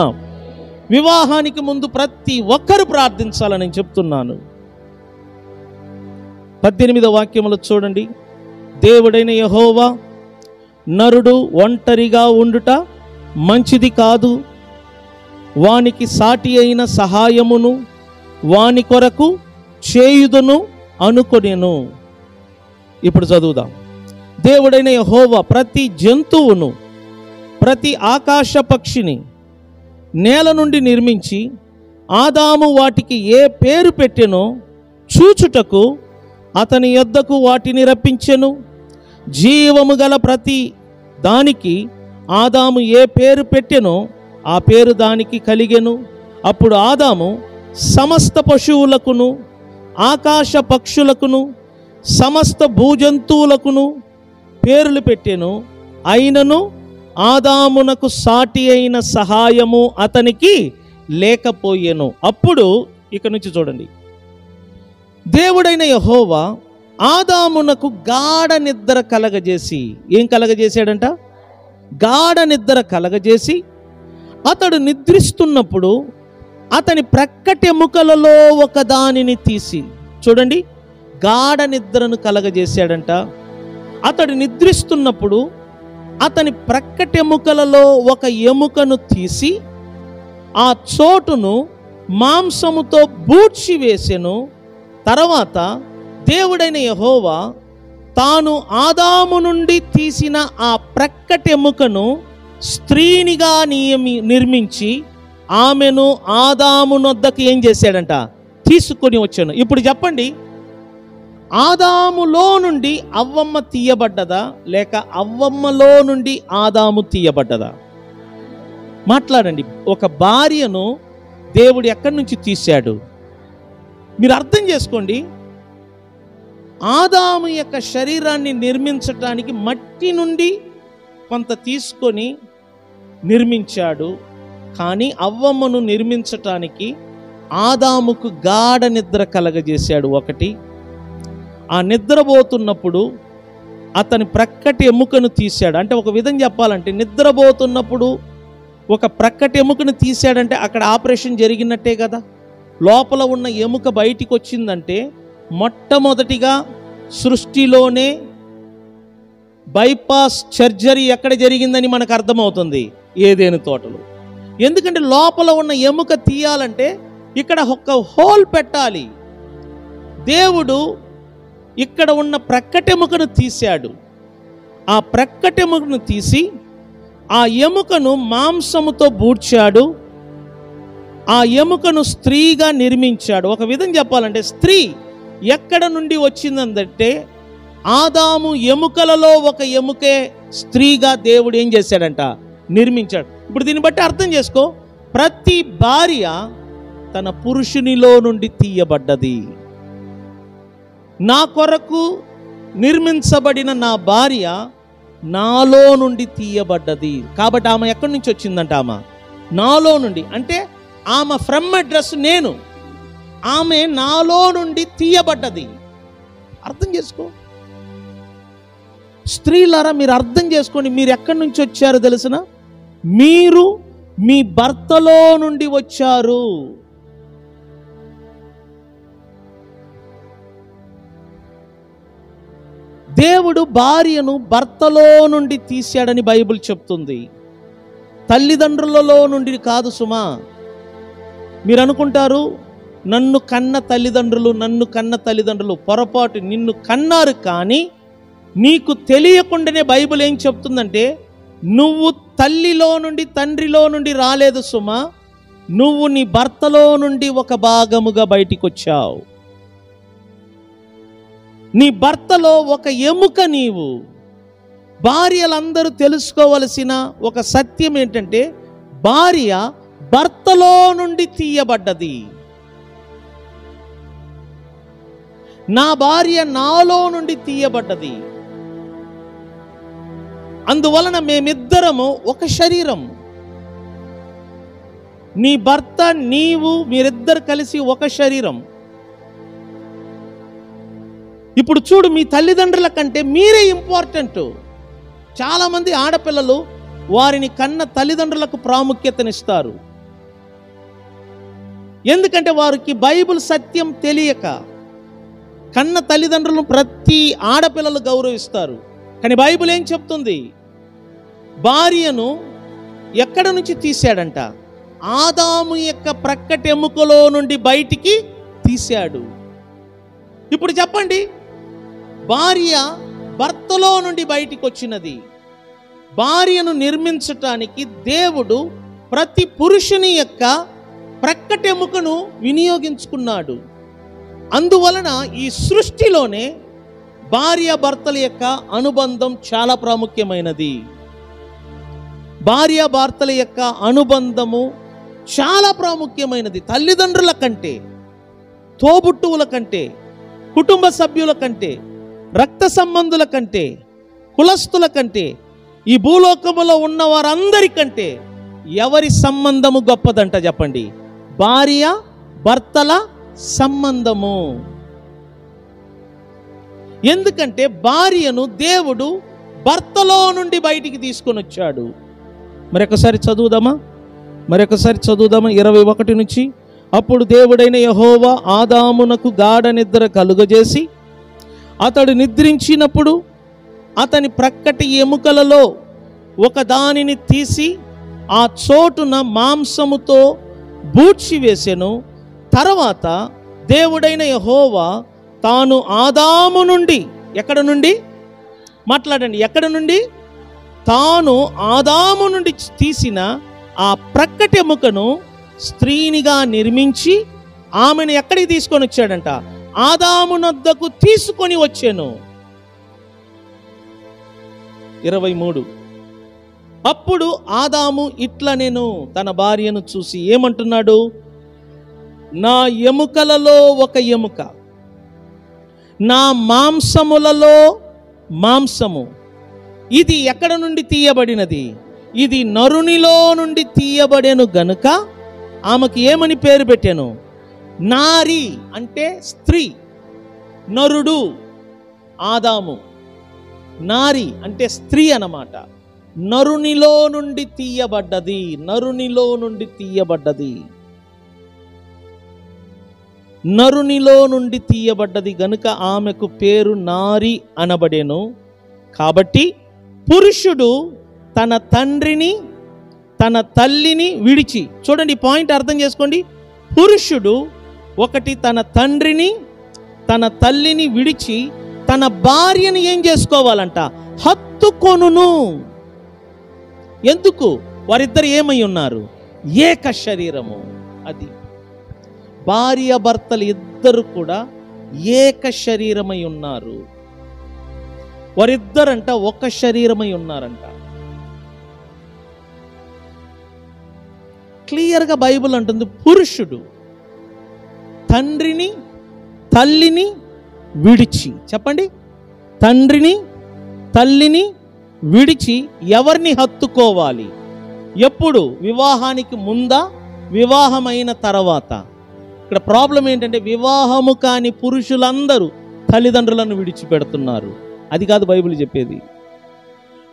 వివాహానికి ముందు ప్రతి ఒక్కరు ప్రార్థించాలని నేను చెప్తున్నాను. 18వ వాక్యములో చూడండి, దేవుడైన యెహోవా నరుడు ఒంటరిగా ఉండుట మంచిది కాదు, వానికి సాటి అయిన సహాయమును వాని కొరకు చేయుదును అనుకొనెను. ఇప్పుడు చదువుదాం. దేవుడైన యెహోవా ప్రతి జంతువును ప్రతి ఆకాశ పక్షిని నేల నుండి నిర్మించి ఆదాము వాటికి ఏ పేరు పెట్టెనో చూచుటకు అతని యొద్దకు వాటిని రప్పించెను. జీవము గల ప్రతి దానికి ఆదాము ఏ పేరు పెట్టెనో ఆ పేరు దానికి కలిగెను. అప్పుడు ఆదాము సమస్త పశువులకును ఆకాశ పక్షులకును సమస్త భూజంతువులకును పేర్లు పెట్టెను. అయినను ఆదామునకు సాటి అయిన సహాయము అతనికి లేకపోయెను. అప్పుడు ఇక నుంచి చూడండి, దేవుడైన యెహోవా ఆదామునకు గాఢ నిద్ర కలగజేసి, ఏం కలగజేశాడంట? గాఢ నిద్ర కలగజేసి అతడు నిద్రిస్తున్నప్పుడు అతని ప్రక్కటెముకలలో ఒక దానిని తీసి, చూడండి, గాఢ నిద్రను కలగజేశాడంట. అతడు నిద్రిస్తున్నప్పుడు అతని ప్రక్కటెముకలలో ఒక ఎముకను తీసి ఆ చోటును మాంసముతో బూడ్చివేసెను. తర్వాత దేవుడైన యెహోవా తాను ఆదాము నుండి తీసిన ఆ ప్రక్కటెముకను స్త్రీనిగా నిర్మించి ఆమెను ఆదాము నొద్దకు ఏం చేశాడంట? తీసుకొని వచ్చాను. ఇప్పుడు చెప్పండి, ఆదాములో నుండి అవ్వమ్మ తీయబడ్డదా లేక అవ్వమ్మలో నుండి ఆదాము తీయబడ్డదా? మాట్లాడండి. ఒక భార్యను దేవుడు ఎక్కడి నుంచి తీశాడు? మీరు అర్థం చేసుకోండి. ఆదాము యొక్క శరీరాన్ని నిర్మించటానికి మట్టి నుండి కొంత తీసుకొని నిర్మించాడు, కానీ అవ్వమ్మను నిర్మించటానికి ఆదాముకు గాఢ నిద్ర కలగజేశాడు. ఒకటి, ఆ నిద్రపోతున్నప్పుడు అతని ప్రక్కటి ఎముకను తీశాడు. అంటే ఒక విధంగా చెప్పాలంటే, నిద్రపోతున్నప్పుడు ఒక ప్రక్కటి ఎముకను తీశాడంటే అక్కడ ఆపరేషన్ జరిగినట్టే కదా. లోపల ఉన్న ఎముక బయటికి వచ్చిందంటే మొట్టమొదటిగా సృష్టిలోనే బైపాస్ సర్జరీ ఎక్కడ జరిగిందని మనకు అర్థమవుతుంది, ఏదేను తోటలో. ఎందుకంటే లోపల ఉన్న ఎముక తీయాలంటే ఇక్కడ ఒక హోల్ పెట్టాలి. దేవుడు ఇక్కడ ఉన్న ప్రక్కటెముకను తీశాడు. ఆ ప్రక్కటెముకను తీసి ఆ ఎముకను మాంసముతో బూడ్చాడు. ఆ ఎముకను స్త్రీగా నిర్మించాడు. ఒక విధంగా చెప్పాలంటే స్త్రీ ఎక్కడ నుండి వచ్చిందంటే ఆదాము ఎముకలలో ఒక ఎముకే స్త్రీగా దేవుడు ఏం చేశాడంట? నిర్మించాడు. ఇప్పుడు దీన్ని బట్టి అర్థం చేసుకో, ప్రతి భార్య తన పురుషునిలో నుండి తీయబడ్డది. నా కొరకు నిర్మించబడిన నా భార్య నాలో నుండి తీయబడ్డది. కాబట్టి ఆమె ఎక్కడి నుంచి వచ్చిందంట? ఆమె నాలో నుండి, అంటే ఆమె ఫ్రమ్ అడ్రస్ నేను, ఆమె నాలో నుండి తీయబడ్డది. అర్థం చేసుకో స్త్రీలారా, మీరు అర్థం చేసుకోండి. మీరు ఎక్కడి నుంచి వచ్చారో తెలుసిన? మీరు మీ భర్తలో నుండి వచ్చారు. దేవుడు భార్యను భర్తలో నుండి తీశాడని బైబిల్ చెప్తుంది, తల్లిదండ్రులలో నుండి కాదు సుమా. మీరు అనుకుంటారు నన్ను కన్న తల్లిదండ్రులు పొరపాటు, నిన్ను కన్నారు, కానీ నీకు తెలియకుండానే బైబిల్ ఏం చెప్తుందంటే నువ్వు తల్లిలో నుండి తండ్రిలో నుండి రాలేదు సుమా, నువ్వు నీ భర్తలో నుండి ఒక భాగముగా బయటికి వచ్చావు. నీ భర్తలో ఒక ఎముక నీవు. భార్యలందరూ తెలుసుకోవలసిన ఒక సత్యం ఏంటంటే భార్య భర్తలో నుండి తీయబడ్డది. నా భార్య నాలో నుండి తీయబడ్డది. అందువలన మేమిద్దరము ఒక శరీరం. నీ భర్త నీవు మీరిద్దరు కలిసి ఒక శరీరం. ఇప్పుడు చూడు, మీ తల్లిదండ్రుల కంటే మీరే ఇంపార్టెంట్. చాలామంది ఆడపిల్లలు వారిని కన్న తల్లిదండ్రులకు ప్రాముఖ్యతనిస్తారు. ఎందుకంటే వారికి బైబిల్ సత్యం తెలియక. కన్న తల్లిదండ్రులను ప్రతి ఆడపిల్లలు గౌరవిస్తారు, కానీ బైబిల్ ఏం చెప్తుంది? భార్యను ఎక్కడ నుంచి తీశాడంట? ఆదాము యొక్క ప్రక్కటెముకలో నుండి బయటికి తీశాడు. ఇప్పుడు చెప్పండి, భార్య భర్తలో నుండి బయటికి వచ్చినది. భార్యను నిర్మించటానికి దేవుడు ప్రతి పురుషుని యొక్క ప్రక్కటెముకను వినియోగించుకున్నాడు. అందువలన ఈ సృష్టిలోనే భార్య భర్తల యొక్క అనుబంధం చాలా ప్రాముఖ్యమైనది. భార్య భర్తల యొక్క అనుబంధము చాలా ప్రాముఖ్యమైనది. తల్లిదండ్రుల కంటే, తోబుట్టువుల కంటే, కుటుంబ సభ్యుల కంటే, రక్త సంబంధుల కంటే, కులస్తుల కంటే, ఈ భూలోకములో ఉన్న వారందరికంటే ఎవరి సంబంధము గొప్పదంట చెప్పండి? భార్య భర్తల సంబంధము. ఎందుకంటే భార్యను దేవుడు భర్తలో నుండి బయటికి తీసుకొని వచ్చాడు. మరొకసారి చదువుదామా 21 నుంచి. అప్పుడు దేవుడైన యెహోవా ఆదామునకు గాఢ నిద్ర కలుగజేసి అతడు నిద్రించినప్పుడు అతని ప్రక్కటి ఎముకలలో ఒక దానిని తీసి ఆ చోటున మాంసముతో బూడ్చివేసెను. తర్వాత దేవుడైన యెహోవా తాను ఆదాము నుండి, ఎక్కడ నుండి మాట్లాడండి, ఎక్కడ నుండి? తాను ఆదాము నుండి తీసిన ఆ ప్రక్కటెముకను స్త్రీనిగా నిర్మించి ఆమెను ఎక్కడికి తీసుకొని వచ్చాడంట? ఆదాము నొద్దకు తీసుకొని వచ్చాను. 23. అప్పుడు ఆదాము ఇట్లా నేను తన భార్యను చూసి ఏమంటున్నాడు? నా ఎముకలలో ఒక ఎముక, నా మాంసములలో మాంసము. ఇది ఎక్కడ నుండి తీయబడినది? ఇది నరునిలో నుండి తీయబడెను గనుక ఆమెకు ఏమని పేరు పెట్టాను? నారి అంటే స్త్రీ, నరుడు ఆదాము, నారి అంటే స్త్రీ అన్నమాట. నరునిలో నుండి తీయబడ్డది, నరునిలో నుండి తీయబడ్డది, నరునిలో నుండి తీయబడ్డది గనుక ఆమెకు పేరు నారి అనబడెను. కాబట్టి పురుషుడు తన తండ్రిని తన తల్లిని విడిచి, చూడండి ఈ పాయింట్ అర్థం చేసుకోండి. పురుషుడు ఒకటి తన తండ్రిని తన తల్లిని విడిచి తన భార్యని ఏం చేసుకోవాలంట? హత్తుకొనును. ఎందుకు? వారిద్దరు ఏమై ఉన్నారు? ఏక శరీరము. అది భార్య భర్తలు ఇద్దరు కూడా ఏక శరీరమై ఉన్నారు. వారిద్దరంట ఒక శరీరమై ఉన్నారంట. క్లియర్గా బైబిల్ అంటుంది పురుషుడు తండ్రిని తల్లిని విడిచి, చెప్పండి, తండ్రిని తల్లిని విడిచి ఎవరిని హత్తుకోవాలి? ఎప్పుడు? వివాహానికి ముందా, వివాహమైన తర్వాత? ఇక్కడ ప్రాబ్లం ఏంటంటే వివాహము కాని పురుషులందరూ తల్లిదండ్రులను విడిచిపెడుతున్నారు. అది కాదు బైబిల్ చెప్పేది.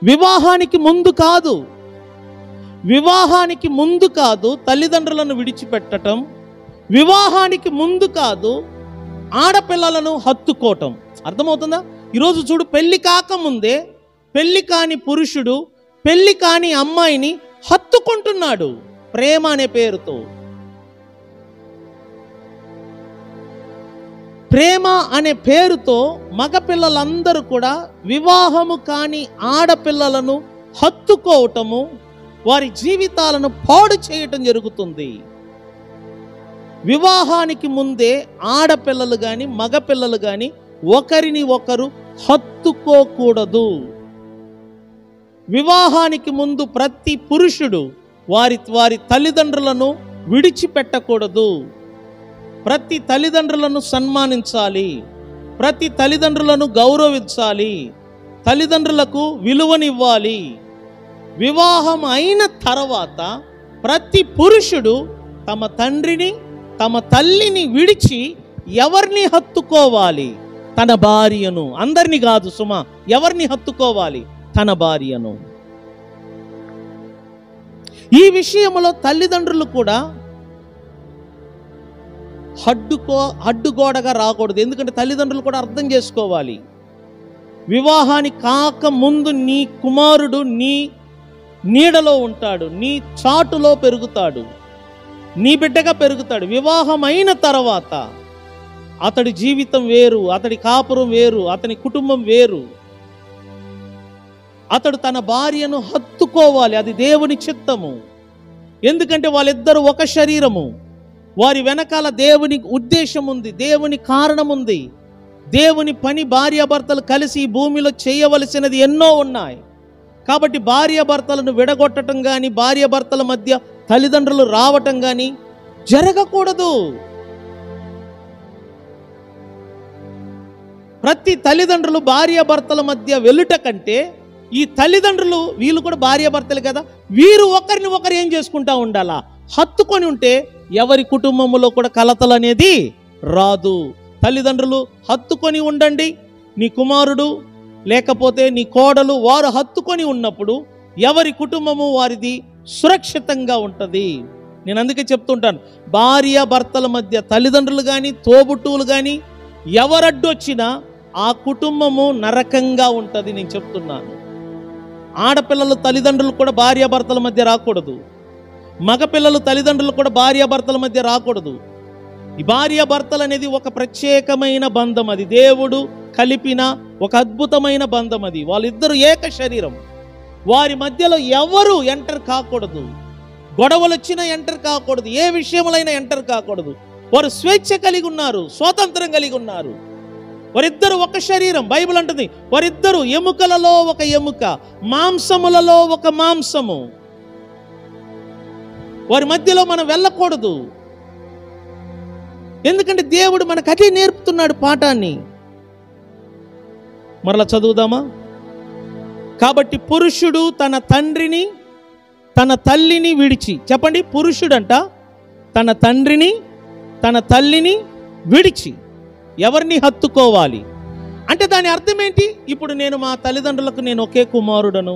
వివాహానికి ముందు కాదు, వివాహానికి ముందు కాదు తల్లిదండ్రులను విడిచిపెట్టడం, వివాహానికి ముందు కాదు ఆడపిల్లలను హత్తుకోవటం. అర్థమవుతుందా? ఈరోజు చూడు, పెళ్లి కాకముందే పెళ్లి కాని పురుషుడు పెళ్లి కాని అమ్మాయిని హత్తుకుంటున్నాడు ప్రేమ అనే పేరుతో. ప్రేమ అనే పేరుతో మగపిల్లలందరూ కూడా వివాహము కాని ఆడపిల్లలను హత్తుకోవటము, వారి జీవితాలను పాడు చేయటం జరుగుతుంది. వివాహానికి ముందే ఆడపిల్లలు కానీ మగపిల్లలు కానీ ఒకరిని ఒకరు హత్తుకోకూడదు. వివాహానికి ముందు ప్రతి పురుషుడు వారి తల్లిదండ్రులను విడిచిపెట్టకూడదు. ప్రతి తల్లిదండ్రులను సన్మానించాలి, ప్రతి తల్లిదండ్రులను గౌరవించాలి, తల్లిదండ్రులకు విలువనివ్వాలి. వివాహం అయిన తర్వాత ప్రతి పురుషుడు తమ తండ్రిని తమ తల్లిని విడిచి ఎవరిని హత్తుకోవాలి? తన భార్యను. అందరిని కాదు సుమా, ఎవరిని హత్తుకోవాలి? తన భార్యను. ఈ విషయంలో తల్లిదండ్రులు కూడా అడ్డుగోడగా రాకూడదు. ఎందుకంటే తల్లిదండ్రులు కూడా అర్థం చేసుకోవాలి. వివాహానికి కాక ముందు నీ కుమారుడు నీ నీడలో ఉంటాడు, నీ చాటులో పెరుగుతాడు, నీ బిడ్డగా పెరుగుతాడు. వివాహం అయిన తర్వాత అతడి జీవితం వేరు, అతడి కాపురం వేరు, అతని కుటుంబం వేరు. అతడు తన భార్యను హత్తుకోవాలి, అది దేవుని చిత్తము. ఎందుకంటే వాళ్ళిద్దరూ ఒక శరీరము. వారి వెనకాల దేవుని ఉద్దేశం ఉంది, దేవుని కారణం ఉంది. దేవుని పని భార్యాభర్తలు కలిసి ఈ భూమిలో చేయవలసినది ఎన్నో ఉన్నాయి. కాబట్టి భార్యాభర్తలను విడగొట్టడం కానీ, భార్యాభర్తల మధ్య తల్లిదండ్రులు రావటం కానీ జరగకూడదు. ప్రతి తల్లిదండ్రులు భార్యాభర్తల మధ్య వెళ్ళుట కంటే ఈ తల్లిదండ్రులు, వీళ్ళు కూడా భార్యాభర్తలు కదా, వీరు ఒకరిని ఒకరు ఏం చేసుకుంటా ఉండాలా? హత్తుకొని ఉంటే ఎవరి కుటుంబంలో కూడా కలతలు అనేది రాదు. తల్లిదండ్రులు హత్తుకొని ఉండండి. నీ కుమారుడు లేకపోతే నీ కోడలు వారు హత్తుకొని ఉన్నప్పుడు ఎవరి కుటుంబము వారిది సురక్షితంగా ఉంటుంది. నేను అందుకే చెప్తుంటాను, భార్య భర్తల మధ్య తల్లిదండ్రులు కానీ తోబుట్టువులు కానీ ఎవరడ్డొచ్చినా ఆ కుటుంబము నరకంగా ఉంటుంది. నేను చెప్తున్నాను. ఆడపిల్లలు తల్లిదండ్రులు కూడా భార్యాభర్తల మధ్య రాకూడదు. మగపిల్లలు తల్లిదండ్రులు కూడా భార్యాభర్తల మధ్య రాకూడదు. ఈ భార్యాభర్తలు అనేది ఒక ప్రత్యేకమైన బంధం. అది దేవుడు కలిపిన ఒక అద్భుతమైన బంధం. అది వాళ్ళిద్దరూ ఏక శరీరం. వారి మధ్యలో ఎవరు ఎంటర్ కాకూడదు. గొడవలు వచ్చినా ఎంటర్ కాకూడదు. ఏ విషయములైనా ఎంటర్ కాకూడదు. వారు స్వేచ్ఛ కలిగి ఉన్నారు, స్వాతంత్రం కలిగి ఉన్నారు. వారిద్దరు ఒక శరీరం. బైబిల్ అంటుంది వారిద్దరు ఎముకలలో ఒక ఎముక, మాంసములలో ఒక మాంసము. వారి మధ్యలో మనం వెళ్ళకూడదు. ఎందుకంటే దేవుడు మనకు అదే నేర్పుతున్నాడు పాఠాన్ని. మరలా చదువుదామా? కాబట్టి పురుషుడు తన తండ్రిని తన తల్లిని విడిచి, చెప్పండి, పురుషుడంట తన తండ్రిని తన తల్లిని విడిచి ఎవరిని హత్తుకోవాలి అంటే దాని అర్థం ఏంటి? ఇప్పుడు నేను మా తల్లిదండ్రులకు నేను ఒకే కుమారుడను,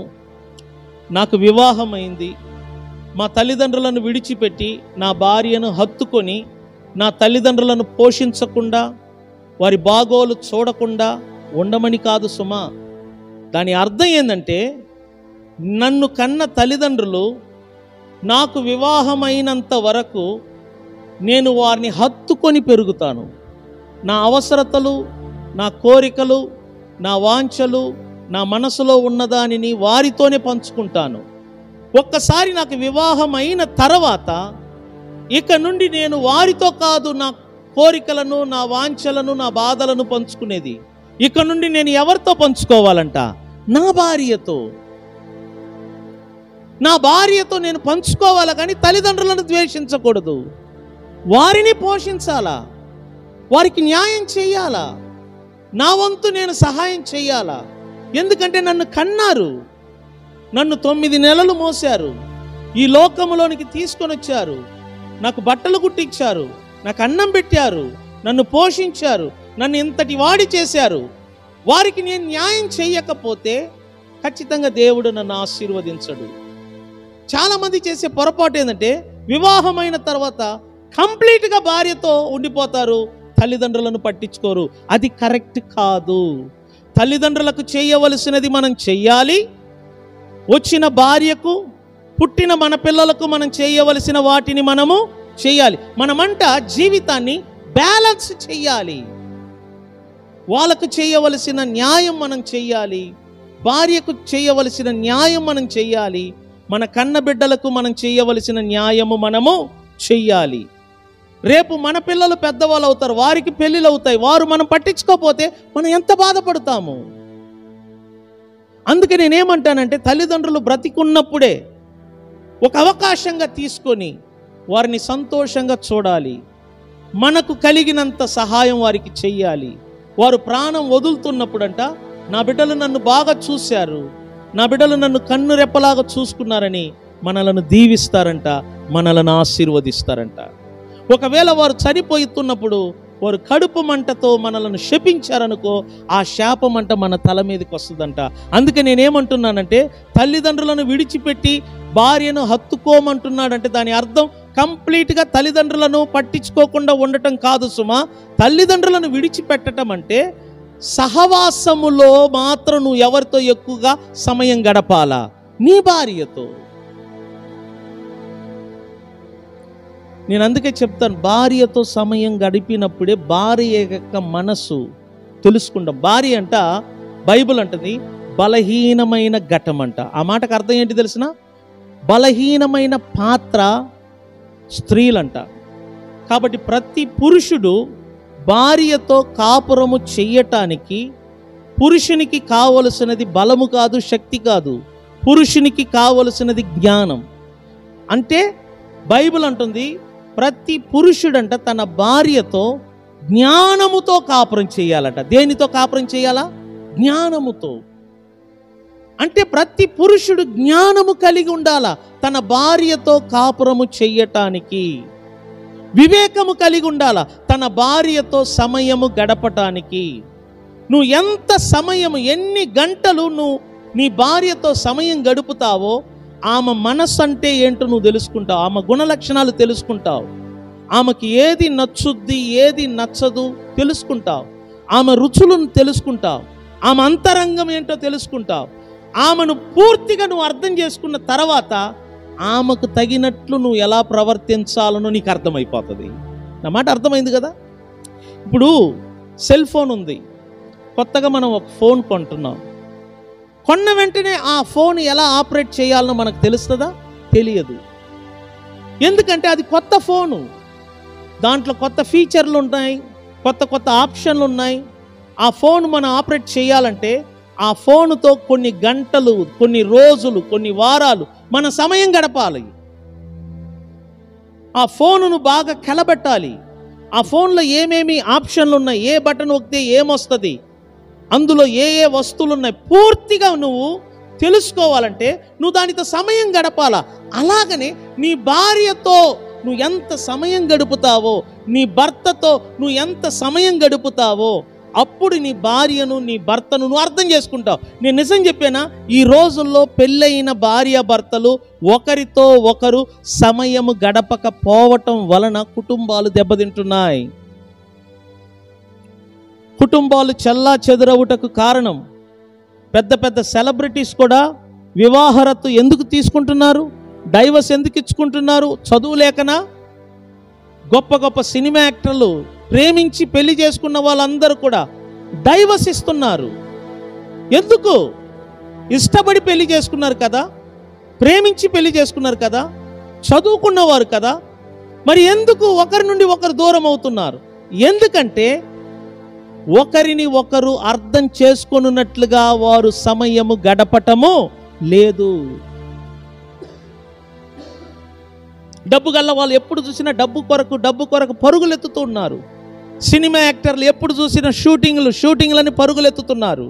నాకు వివాహం అయింది, మా తల్లిదండ్రులను విడిచిపెట్టి నా భార్యను హత్తుకొని నా తల్లిదండ్రులను పోషించకుండా వారి బాగోలు చూడకుండా ఉండమని కాదు సుమా. దాని అర్థం ఏంటంటే నన్ను కన్న తల్లిదండ్రులు నాకు వివాహమైనంత వరకు నేను వారిని హత్తుకొని పెరుగుతాను. నా అవసరతలు, నా కోరికలు, నా వాంఛలు, నా మనసులో ఉన్నదానిని వారితోనే పంచుకుంటాను. ఒక్కసారి నాకు వివాహం అయిన తర్వాత ఇక నుండి నేను వారితో కాదు నా కోరికలను, నా వాంఛలను, నా బాధలను పంచుకునేది. ఇక నుండి నేను ఎవరితో పంచుకోవాలంట? నా భార్యతో. నా భార్యతో నేను పంచుకోవాలా, కానీ తల్లిదండ్రులను ద్వేషించకూడదు. వారిని పోషించాలా, వారికి న్యాయం చేయాలా, నా వంతు నేను సహాయం చేయాలా. ఎందుకంటే నన్ను కన్నారు, నన్ను 9 నెలలు మోశారు, ఈ లోకములోనికి తీసుకొని వచ్చారు, నాకు బట్టలు కుట్టించారు, నాకు అన్నం పెట్టారు, నన్ను పోషించారు, నన్ను ఇంతటి వాడి చేశారు. వారికి నేను న్యాయం చేయకపోతే ఖచ్చితంగా దేవుడు నన్ను ఆశీర్వదించడు. చాలామంది చేసే పొరపాటు ఏంటంటే వివాహమైన తర్వాత కంప్లీట్గా భార్యతో ఉండిపోతారు, తల్లిదండ్రులను పట్టించుకోరు. అది కరెక్ట్ కాదు. తల్లిదండ్రులకు చేయవలసినది మనం చెయ్యాలి, వచ్చిన భార్యకు, పుట్టిన మన పిల్లలకు మనం చేయవలసిన వాటిని మనము చేయాలి. మనమంట జీవితాన్ని బ్యాలెన్స్ చెయ్యాలి. వాళ్ళకు చేయవలసిన న్యాయం మనం చెయ్యాలి, భార్యకు చేయవలసిన న్యాయం మనం చెయ్యాలి, మన కన్న బిడ్డలకు మనం చేయవలసిన న్యాయము మనము చెయ్యాలి. రేపు మన పిల్లలు పెద్దవాళ్ళు అవుతారు, వారికి పెళ్ళిళ్ళు అవుతాయి, వారు మనం పట్టించుకోకపోతే మనం ఎంత బాధపడతాము. అందుకే నేనేమంటానంటే తల్లిదండ్రులు బ్రతికున్నప్పుడే ఒక అవకాశంగా తీసుకొని వారిని సంతోషంగా చూడాలి, మనకు కలిగినంత సహాయం వారికి చెయ్యాలి. వారు ప్రాణం వదులుతున్నప్పుడంట నా బిడ్డలు నన్ను బాగా చూశారు, నా బిడ్డలు నన్ను కన్ను రెప్పలాగా చూసుకున్నారని మనలను దీవిస్తారంట, మనలను ఆశీర్వదిస్తారంట. ఒకవేళ వారు చనిపోతున్నప్పుడు వారు కడుపు మంటతో మనలను శపించారనుకో, ఆ శాపమంట మన తల మీదకి వస్తుందంట. అందుకే నేనేమంటున్నానంటే తల్లిదండ్రులను విడిచిపెట్టి భార్యను హత్తుకోమంటున్నాడంటే దాని అర్థం కంప్లీట్గా తల్లిదండ్రులను పట్టించుకోకుండా ఉండటం కాదు సుమా. తల్లిదండ్రులను విడిచిపెట్టడం అంటే సహవాసములో మాత్రం నువ్వు ఎవరితో ఎక్కువగా సమయం గడపాలా? నీ భార్యతో. నేను అందుకే చెప్తాను, భార్యతో సమయం గడిపినప్పుడే భార్య యొక్క మనసు తెలుసుకుంటాం. భార్య అంట బైబిల్ అంటది బలహీనమైన ఘటం అంట. ఆ మాటకు అర్థం ఏంటి తెలిసిన? బలహీనమైన పాత్ర స్త్రీలంట. కాబట్టి ప్రతి పురుషుడు భార్యతో కాపురము చెయ్యటానికి పురుషునికి కావలసినది బలము కాదు, శక్తి కాదు, పురుషునికి కావలసినది జ్ఞానం. అంటే బైబిల్ అంటుంది ప్రతి పురుషుడంట తన భార్యతో జ్ఞానముతో కాపురం చేయాలట. దేనితో కాపురం చేయాలా? జ్ఞానముతో. అంటే ప్రతి పురుషుడు జ్ఞానము కలిగి ఉండాలా తన భార్యతో కాపురము చెయ్యటానికి. వివేకము కలిగి ఉండాలా తన భార్యతో సమయము గడపటానికి. నువ్వు ఎంత సమయము, ఎన్ని గంటలు నువ్వు నీ భార్యతో సమయం గడుపుతావో ఆమె మనస్సు అంటే ఏంటో నువ్వు తెలుసుకుంటావు, ఆమె గుణలక్షణాలు తెలుసుకుంటావు, ఆమెకి ఏది నచ్చుద్ది ఏది నచ్చదు తెలుసుకుంటావు, ఆమె రుచులను తెలుసుకుంటావు, ఆమె అంతరంగం ఏంటో తెలుసుకుంటావు. ఆమెను పూర్తిగా నువ్వు అర్థం చేసుకున్న తర్వాత ఆమెకు తగినట్లు నువ్వు ఎలా ప్రవర్తించాలనో నీకు అర్థమైపోతుంది. నా మాట అర్థమైంది కదా? ఇప్పుడు సెల్ ఫోన్ ఉంది, కొత్తగా మనం ఒక ఫోన్ కొంటున్నాం. కొన్న వెంటనే ఆ ఫోన్ ఎలా ఆపరేట్ చేయాలనో మనకు తెలుస్తుందా? తెలియదు. ఎందుకంటే అది కొత్త ఫోను, దాంట్లో కొత్త ఫీచర్లు ఉన్నాయి, కొత్త కొత్త ఆప్షన్లు ఉన్నాయి. ఆ ఫోన్ మనం ఆపరేట్ చేయాలంటే ఆ ఫోనుతో కొన్ని గంటలు, కొన్ని రోజులు, కొన్ని వారాలు మన సమయం గడపాలి. ఆ ఫోనును బాగా కలబెట్టాలి. ఆ ఫోన్లో ఏమేమి ఆప్షన్లు ఉన్నాయి, ఏ బటన్ నొక్కితే ఏమొస్తుంది, అందులో ఏ ఏ వస్తువులు ఉన్నాయి, పూర్తిగా నువ్వు తెలుసుకోవాలంటే నువ్వు దానితో సమయం గడపాలా. అలాగనే నీ భార్యతో నువ్వు ఎంత సమయం గడుపుతావో, నీ భర్తతో నువ్వు ఎంత సమయం గడుపుతావో అప్పుడు నీ భార్యను, నీ భర్తను నువ్వు అర్థం చేసుకుంటావు. నేను నిజం చెప్పానా, ఈ రోజుల్లో పెళ్ళైన భార్య భర్తలు ఒకరితో ఒకరు సమయము గడపకపోవటం వలన కుటుంబాలు దెబ్బతింటున్నాయి. కుటుంబాలు చెల్లా చెదరవుటకు కారణం పెద్ద పెద్ద సెలబ్రిటీస్ కూడా వివాహరత్తు ఎందుకు తీసుకుంటున్నారు, డైవర్స్ ఎందుకు ఇచ్చుకుంటున్నారు? చదువు లేకనా? గొప్ప గొప్ప సినిమా యాక్టర్లు ప్రేమించి పెళ్లి చేసుకున్న వాళ్ళందరూ కూడా డైవర్స్ ఇస్తున్నారు. ఎందుకు? ఇష్టపడి పెళ్లి చేసుకున్నారు కదా, ప్రేమించి పెళ్లి చేసుకున్నారు కదా, చదువుకున్నవారు కదా, మరి ఎందుకు ఒకరి నుండి ఒకరు దూరం అవుతున్నారు? ఎందుకంటే ఒకరిని ఒకరు అర్థం చేసుకొనున్నట్లుగా వారు సమయము గడపటము లేదు. డబ్బు గల్ల వాళ్ళు ఎప్పుడు చూసినా డబ్బు కొరకు పరుగులెత్తుతూ ఉన్నారు. సినిమా యాక్టర్లు ఎప్పుడు చూసినా షూటింగ్లని పరుగులెత్తుతున్నారు.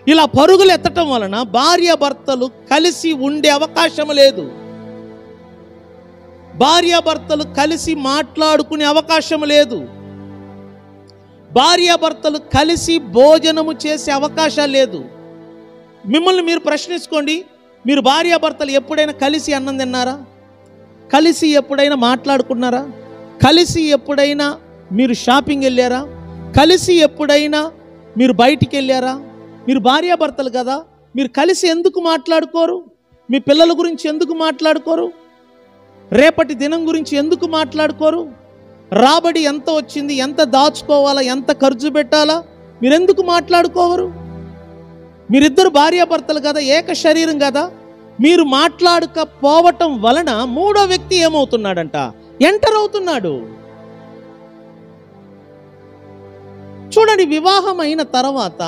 ఇలా పరుగులు ఎత్తటం వలన భార్యాభర్తలు కలిసి ఉండే అవకాశం లేదు, భార్యాభర్తలు కలిసి మాట్లాడుకునే అవకాశం లేదు, భార్యాభర్తలు కలిసి భోజనము చేసే అవకాశం లేదు. మిమ్మల్ని మీరు ప్రశ్నించుకోండి, మీరు భార్యాభర్తలు ఎప్పుడైనా కలిసి అన్నం తిన్నారా? కలిసి ఎప్పుడైనా మాట్లాడుకున్నారా? కలిసి ఎప్పుడైనా మీరు షాపింగ్ వెళ్ళారా? కలిసి ఎప్పుడైనా మీరు బయటికి వెళ్ళారా? మీరు భార్యాభర్తలు కదా, మీరు కలిసి ఎందుకు మాట్లాడుకోరు? మీ పిల్లల గురించి ఎందుకు మాట్లాడుకోరు? రేపటి దినం గురించి ఎందుకు మాట్లాడుకోరు? రాబడి ఎంత వచ్చింది, ఎంత దాచుకోవాలా, ఎంత ఖర్చు పెట్టాలా, మీరెందుకు మాట్లాడుకోవరు? మీరిద్దరు భార్యాభర్తలు కదా, ఏక శరీరం కదా. మీరు మాట్లాడకపోవటం వలన మూడో వ్యక్తి ఏమవుతున్నాడంట? ఎంటర్ అవుతున్నాడు. చూడండి, వివాహం అయిన తర్వాత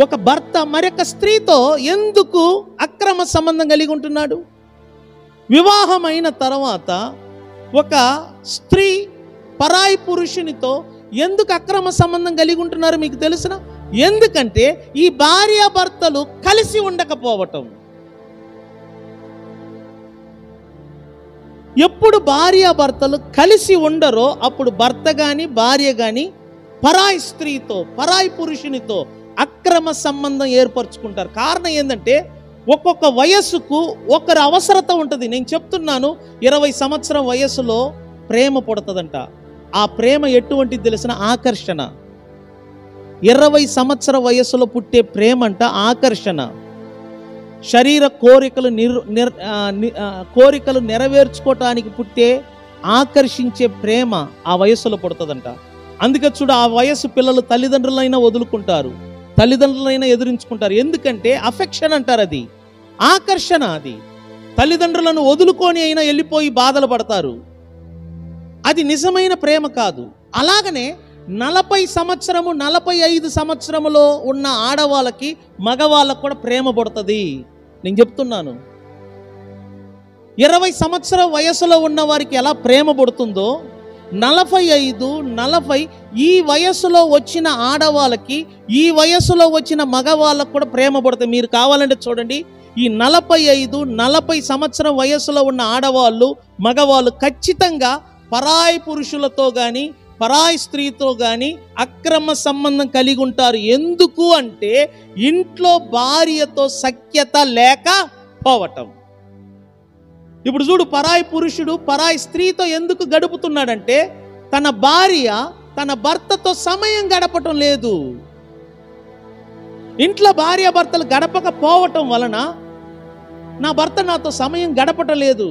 ఒక భర్త మరొక స్త్రీతో ఎందుకు అక్రమ సంబంధం కలిగి ఉంటున్నాడు? వివాహం అయిన తర్వాత ఒక స్త్రీ పరాయి పురుషునితో ఎందుకు అక్రమ సంబంధం కలిగి ఉంటున్నారు మీకు తెలుసునా? ఎందుకంటే ఈ భార్యాభర్తలు కలిసి ఉండకపోవటం. ఎప్పుడు భార్యాభర్తలు కలిసి ఉండరో అప్పుడు భర్త కానీ భార్య కానీ పరాయి స్త్రీతో, పరాయి పురుషునితో అక్రమ సంబంధం ఏర్పరచుకుంటారు. కారణం ఏంటంటే ఒక్కొక్క వయస్సుకు ఒకరి అవసరత ఉంటుంది. నేను చెప్తున్నాను, 20 సంవత్సరం వయస్సులో ప్రేమ పుడుతుందంట. ఆ ప్రేమ ఎటువంటిది తెలిసిన? ఆకర్షణ. 20 సంవత్సర వయస్సులో పుట్టే ప్రేమ అంట ఆకర్షణ. శరీర కోరికలు నెరవేర్చుకోవటానికి పుట్టే ఆకర్షించే ప్రేమ ఆ వయస్సులో పుడుతుందంట. అందుకే చూడు, ఆ వయస్సు పిల్లలు తల్లిదండ్రులైనా వదులుకుంటారు, తల్లిదండ్రులైనా ఎదురించుకుంటారు. ఎందుకంటే అఫెక్షన్ అంటారు, అది ఆకర్షణ. అది తల్లిదండ్రులను వదులుకొని అయినా వెళ్ళిపోయి బాధలు పడతారు. అది నిజమైన ప్రేమ కాదు. అలాగనే 40 సంవత్సరము 45 సంవత్సరములో ఉన్న ఆడవాళ్ళకి మగవాళ్ళకు కూడా ప్రేమ పుడుతుంది. నేను చెప్తున్నాను, 20 సంవత్సరం వయసులో ఉన్న వారికి ఎలా ప్రేమ పుడుతుందో 45, 40 ఈ వయస్సులో వచ్చిన ఆడవాళ్ళకి, ఈ వయస్సులో వచ్చిన మగవాళ్ళకు కూడా ప్రేమ పుడుతుంది. మీరు కావాలంటే చూడండి, ఈ 45, 40 సంవత్సరం వయస్సులో ఉన్న ఆడవాళ్ళు మగవాళ్ళు ఖచ్చితంగా పరాయి పురుషులతో కానీ పరాయి స్త్రీతో కానీ అక్రమ సంబంధం కలిగి ఉంటారు. ఎందుకు అంటే ఇంట్లో భార్యతో సఖ్యత లేకపోవటం. ఇప్పుడు చూడు, పరాయి పురుషుడు పరాయి స్త్రీతో ఎందుకు గడుపుతున్నాడంటే తన భార్య తన భర్తతో సమయం గడపటం లేదు. ఇంట్లో భార్య భర్తలు గడపకపోవటం వలన నా భర్త నాతో సమయం గడపటం లేదు,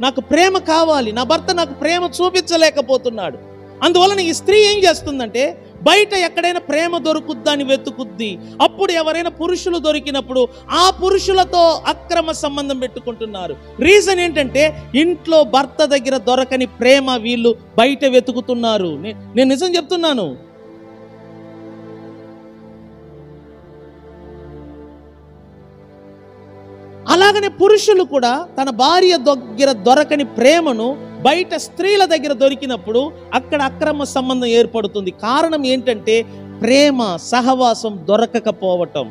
నాకు ప్రేమ కావాలి, నా భర్త నాకు ప్రేమ చూపించలేకపోతున్నాడు. అందువలన ఈ స్త్రీ ఏం చేస్తుందంటే బయట ఎక్కడైనా ప్రేమ దొరుకుద్దని వెతుకుద్ది. అప్పుడు ఎవరైనా పురుషులు దొరికినప్పుడు ఆ పురుషులతో అక్రమ సంబంధం పెట్టుకుంటున్నారు. రీజన్ ఏంటంటే ఇంట్లో భర్త దగ్గర దొరకని ప్రేమ వీళ్ళు బయట వెతుకుతున్నారు. నేను నిజం చెప్తున్నాను. అలాగనే పురుషులు కూడా తన భార్య దగ్గర దొరకని ప్రేమను బయట స్త్రీల దగ్గర దొరికినప్పుడు అక్కడ అక్రమ సంబంధం ఏర్పడుతుంది. కారణం ఏంటంటే ప్రేమ, సహవాసం దొరకకపోవటం.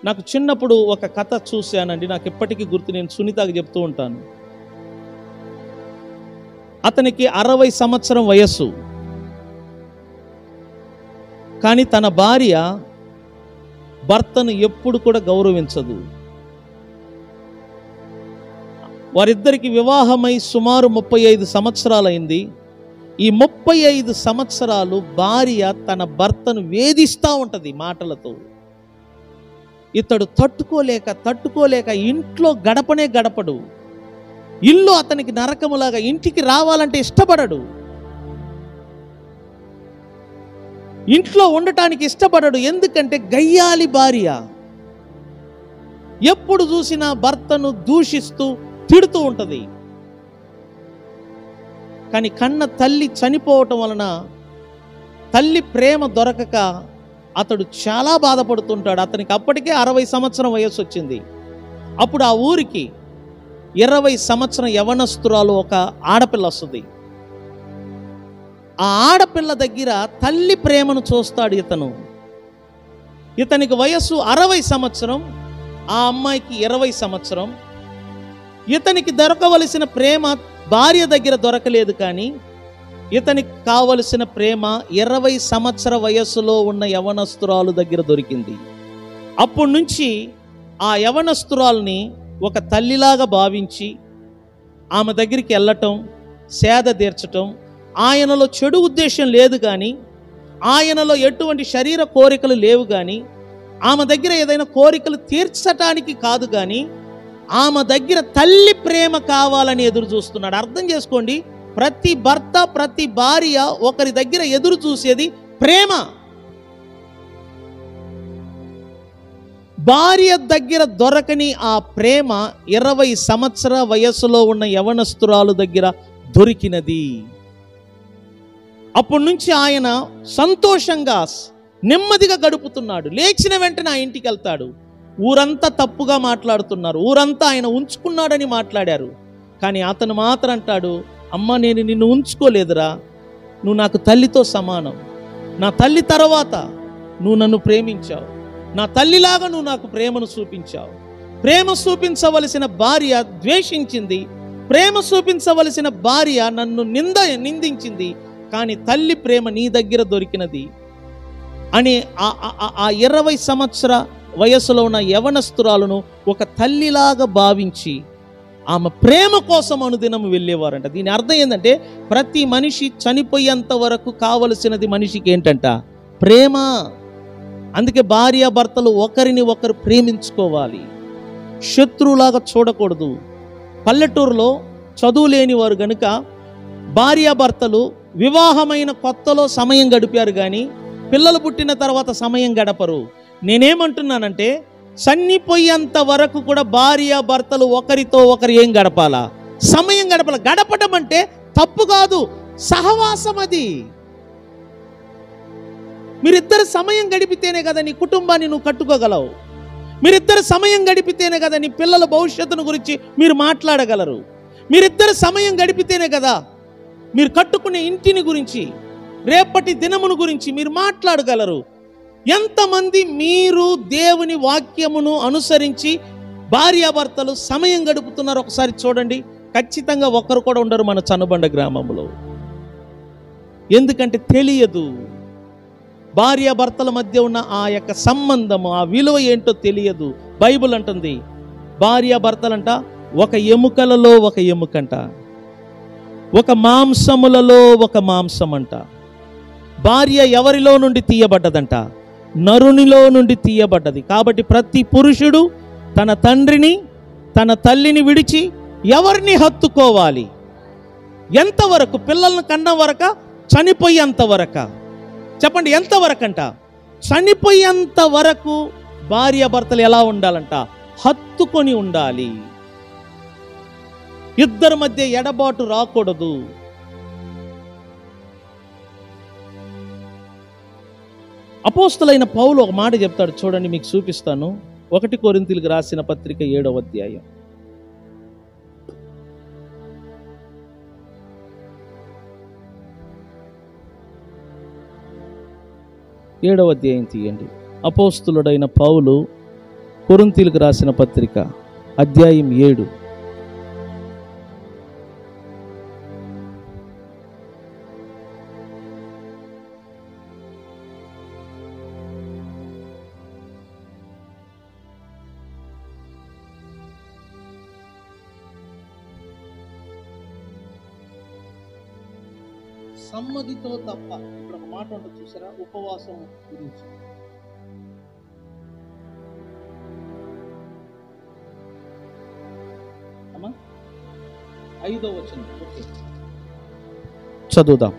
నాకు చిన్నప్పుడు ఒక కథ చూశానండి, నాకు ఎప్పటికీ గుర్తు. నేను సునీతకి చెప్తూ ఉంటాను. అతనికి 60 సంవత్సరం వయస్సు, కానీ తన భార్య భర్తను ఎప్పుడు కూడా గౌరవించదు. వారిద్దరికి వివాహమై సుమారు 35 సంవత్సరాలైంది. ఈ 35 సంవత్సరాలు భార్య తన భర్తను వేధిస్తూ ఉంటుంది మాటలతో. ఇతడు తట్టుకోలేక ఇంట్లో గడపనే గడపడు. ఇల్లు అతనికి నరకములాగా, ఇంటికి రావాలంటే ఇష్టపడడు, ఇంట్లో ఉండటానికి ఇష్టపడడు. ఎందుకంటే గయ్యాలి భార్య, ఎప్పుడు చూసినా భర్తను దూషిస్తూ తిడుతూ ఉంటుంది. కానీ కన్న తల్లి చనిపోవటం వలన తల్లి ప్రేమ దొరకక అతడు చాలా బాధపడుతుంటాడు. అతనికి అప్పటికే 60 సంవత్సరం వయస్సు వచ్చింది. అప్పుడు ఆ ఊరికి 20 సంవత్సరం యవనస్తురాలు ఒక ఆడపిల్ల వస్తుంది. ఆ ఆడపిల్ల దగ్గర తల్లి ప్రేమను చూస్తాడు ఇతను. ఇతనికి వయస్సు 60 సంవత్సరం, ఆ అమ్మాయికి 20 సంవత్సరం. ఇతనికి దొరకవలసిన ప్రేమ భార్య దగ్గర దొరకలేదు, కానీ ఇతనికి కావలసిన ప్రేమ 20 సంవత్సర వయస్సులో ఉన్న యవనస్తురాలు దగ్గర దొరికింది. అప్పటి నుంచి ఆ యవనస్తురాల్ని ఒక తల్లిలాగా భావించి ఆమె దగ్గరికి వెళ్ళటం, సేద తీర్చటం, ఆయనలో చెడు ఉద్దేశం లేదు కానీ, ఆయనలో ఎటువంటి శరీర కోరికలు లేవు కానీ, ఆమె దగ్గర ఏదైనా కోరికలు తీర్చటానికి కాదు కానీ, ఆమె దగ్గర తల్లి ప్రేమ కావాలని ఎదురు చూస్తున్నాడు. అర్థం చేసుకోండి, ప్రతి భర్త ప్రతి భార్య ఒకరి దగ్గర ఎదురు చూసేది ప్రేమ. భార్య దగ్గర దొరకని ఆ ప్రేమ 20 సంవత్సరాల వయస్సులో ఉన్న యవనస్తురాలు దగ్గర దొరికినది. అప్పటి నుంచి ఆయన సంతోషంగా నెమ్మదిగా గడుపుతున్నాడు. లేచిన వెంటనే ఆ ఇంటికి వెళ్తాడు. ఊరంతా తప్పుగా మాట్లాడుతున్నారు, ఊరంతా ఆయన ఉంచుకున్నాడని మాట్లాడారు. కానీ అతను మాత్రం అంటాడు, అమ్మ నేను నిన్ను ఉంచుకోలేదురా, నువ్వు నాకు తల్లితో సమానం, నా తల్లి తర్వాత నువ్వు నన్ను ప్రేమించావు, నా తల్లిలాగా నువ్వు నాకు ప్రేమను చూపించావు. ప్రేమ చూపించవలసిన భార్య ద్వేషించింది, ప్రేమ చూపించవలసిన భార్య నన్ను నిందించింది, కానీ తల్లి ప్రేమ నీ దగ్గర దొరికినది అని ఆ 20 సంవత్సర వయసులో ఉన్న యవనస్తురాలను ఒక తల్లిలాగా భావించి ఆమె ప్రేమ కోసం అనుదినం వెళ్ళేవారంట. దీని అర్థం ఏంటంటే, ప్రతి మనిషి చనిపోయేంత వరకు కావలసినది మనిషికి ఏంటంట? ప్రేమ. అందుకే భార్యాభర్తలు ఒకరిని ఒకరు ప్రేమించుకోవాలి, శత్రువులాగా చూడకూడదు. పల్లెటూరులో చదువు లేని వారు గనుక భార్యాభర్తలు వివాహమైన కొత్తలో సమయం గడిపారు కానీ పిల్లలు పుట్టిన తర్వాత సమయం గడపరు. నేనేమంటున్నానంటే, చనిపోయేంత వరకు కూడా భార్యాభర్తలు ఒకరితో ఒకరు ఏం గడపాలా? సమయం గడపాలి. గడపడం అంటే తప్పు కాదు, సహవాసం. అది మీరిద్దరు సమయం గడిపితేనే కదా నీ కుటుంబాన్ని నువ్వు కట్టుకోగలవు. మీరిద్దరు సమయం గడిపితేనే కదా నీ పిల్లల భవిష్యత్తును గురించి మీరు మాట్లాడగలరు. మీరిద్దరు సమయం గడిపితేనే కదా మీరు కట్టుకునే ఇంటిని గురించి, రేపటి దినమును గురించి మీరు మాట్లాడగలరు. ఎంతమంది మీరు దేవుని వాక్యమును అనుసరించి భార్యాభర్తలు సమయం గడుపుతున్నారు ఒకసారి చూడండి. ఖచ్చితంగా ఒక్కరు కూడా ఉండరు మన చనుబండ గ్రామంలో. ఎందుకంటే తెలియదు, భార్యాభర్తల మధ్య ఉన్న ఆ యొక్క సంబంధము, ఆ విలువ ఏంటో తెలియదు. బైబిల్ అంటుంది, భార్యాభర్తలంట ఒక ఎముకలలో ఒక ఎముకంట, ఒక మాంసములలో ఒక మాంసం అంట. భార్య ఎవరిలో నుండి తీయబడ్డదంట? నరునిలో నుండి తీయబడ్డది. కాబట్టి ప్రతి పురుషుడు తన తండ్రిని తన తల్లిని విడిచి ఎవరిని హత్తుకోవాలి? ఎంతవరకు? పిల్లలను కన్న వరక, చనిపోయేంత వరక? చెప్పండి, ఎంతవరకంట? చనిపోయేంత వరకు భార్యాభర్తలు ఎలా ఉండాలంట? హత్తుకొని ఉండాలి. ఇద్దరి మధ్య ఎడబాటు రాకూడదు. అపోస్తలైన పౌలు ఒక మాట చెప్తాడు చూడండి, మీకు చూపిస్తాను. 1 కొరింథీయులకు రాసిన పత్రిక 7వ అధ్యాయం. ఏడవ అధ్యాయం తీయండి. అపోస్తలుడైన పౌలు కొరింథీయులకు రాసిన పత్రిక అధ్యాయం 7. సమ్మతితో తప్ప, ఇప్పుడు ఒక మాట ఉంటుంది చూసారా, ఉపవాసం గురించి. అమ్మా 5వ వచనం చదువుదాం.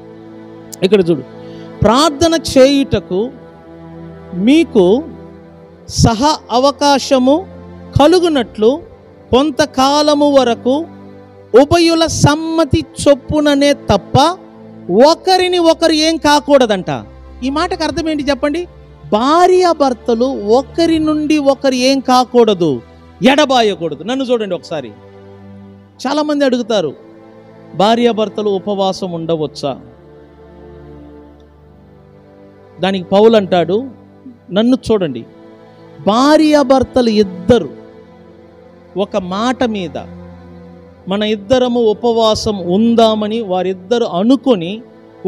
ఇక్కడ చూడు, ప్రార్థన చేయుటకు మీకు అవకాశము కలుగునట్లు కొంతకాలము వరకు ఉభయుల సమ్మతి చొప్పుననే తప్ప ఒకరిని ఒకరు ఏం కాకూడదంట. ఈ మాటకు అర్థం ఏంటి చెప్పండి? భార్యాభర్తలు ఒకరి నుండి ఒకరు ఏం కాకూడదు? ఎడబాయకూడదు. నన్ను చూడండి ఒకసారి. చాలామంది అడుగుతారు, భార్యాభర్తలు ఉపవాసం ఉండవచ్చా? దానికి పౌలు అంటాడు, నన్ను చూడండి, భార్యాభర్తలు ఇద్దరు ఒక మాట మీద మన ఇద్దరము ఉపవాసం ఉందామని వారిద్దరు అనుకొని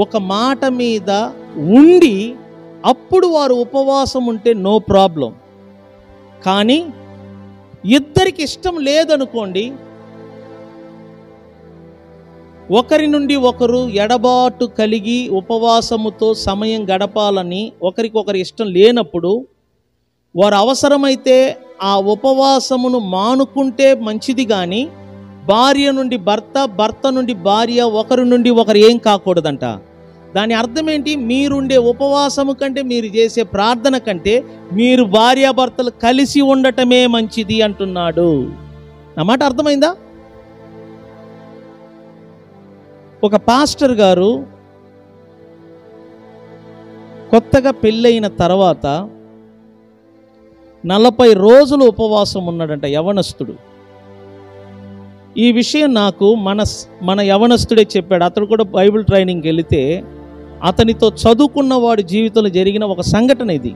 ఒక మాట మీద ఉండి అప్పుడు వారు ఉపవాసం ఉంటే నో ప్రాబ్లం. కానీ ఇద్దరికి ఇష్టం లేదనుకోండి, ఒకరి నుండి ఒకరు ఎడబాటు కలిగి ఉపవాసముతో సమయం గడపాలని ఒకరికొకరి ఇష్టం లేనప్పుడు వారు అవసరమైతే ఆ ఉపవాసమును మానుకుంటే మంచిది, కానీ భార్య నుండి భర్త, భర్త నుండి భార్య, ఒకరి నుండి ఒకరు ఏం కాకూడదంట. దాని అర్థం ఏంటి? మీరుండే ఉపవాసము కంటే, మీరు చేసే ప్రార్థన కంటే మీరు భార్యాభర్తలు కలిసి ఉండటమే మంచిది అంటున్నాడు. నా మాట అర్థమైందా? ఒక పాస్టర్ గారు కొత్తగా పెళ్ళైన తర్వాత 40 రోజులు ఉపవాసం ఉన్నాడంట, యవనస్తుడు. ఈ విషయం నాకు మన యవనస్తుడే చెప్పాడు. అతడు కూడా బైబిల్ ట్రైనింగ్కి వెళితే అతనితో చదువుకున్న వాడి జీవితంలో జరిగిన ఒక సంఘటన ఇది.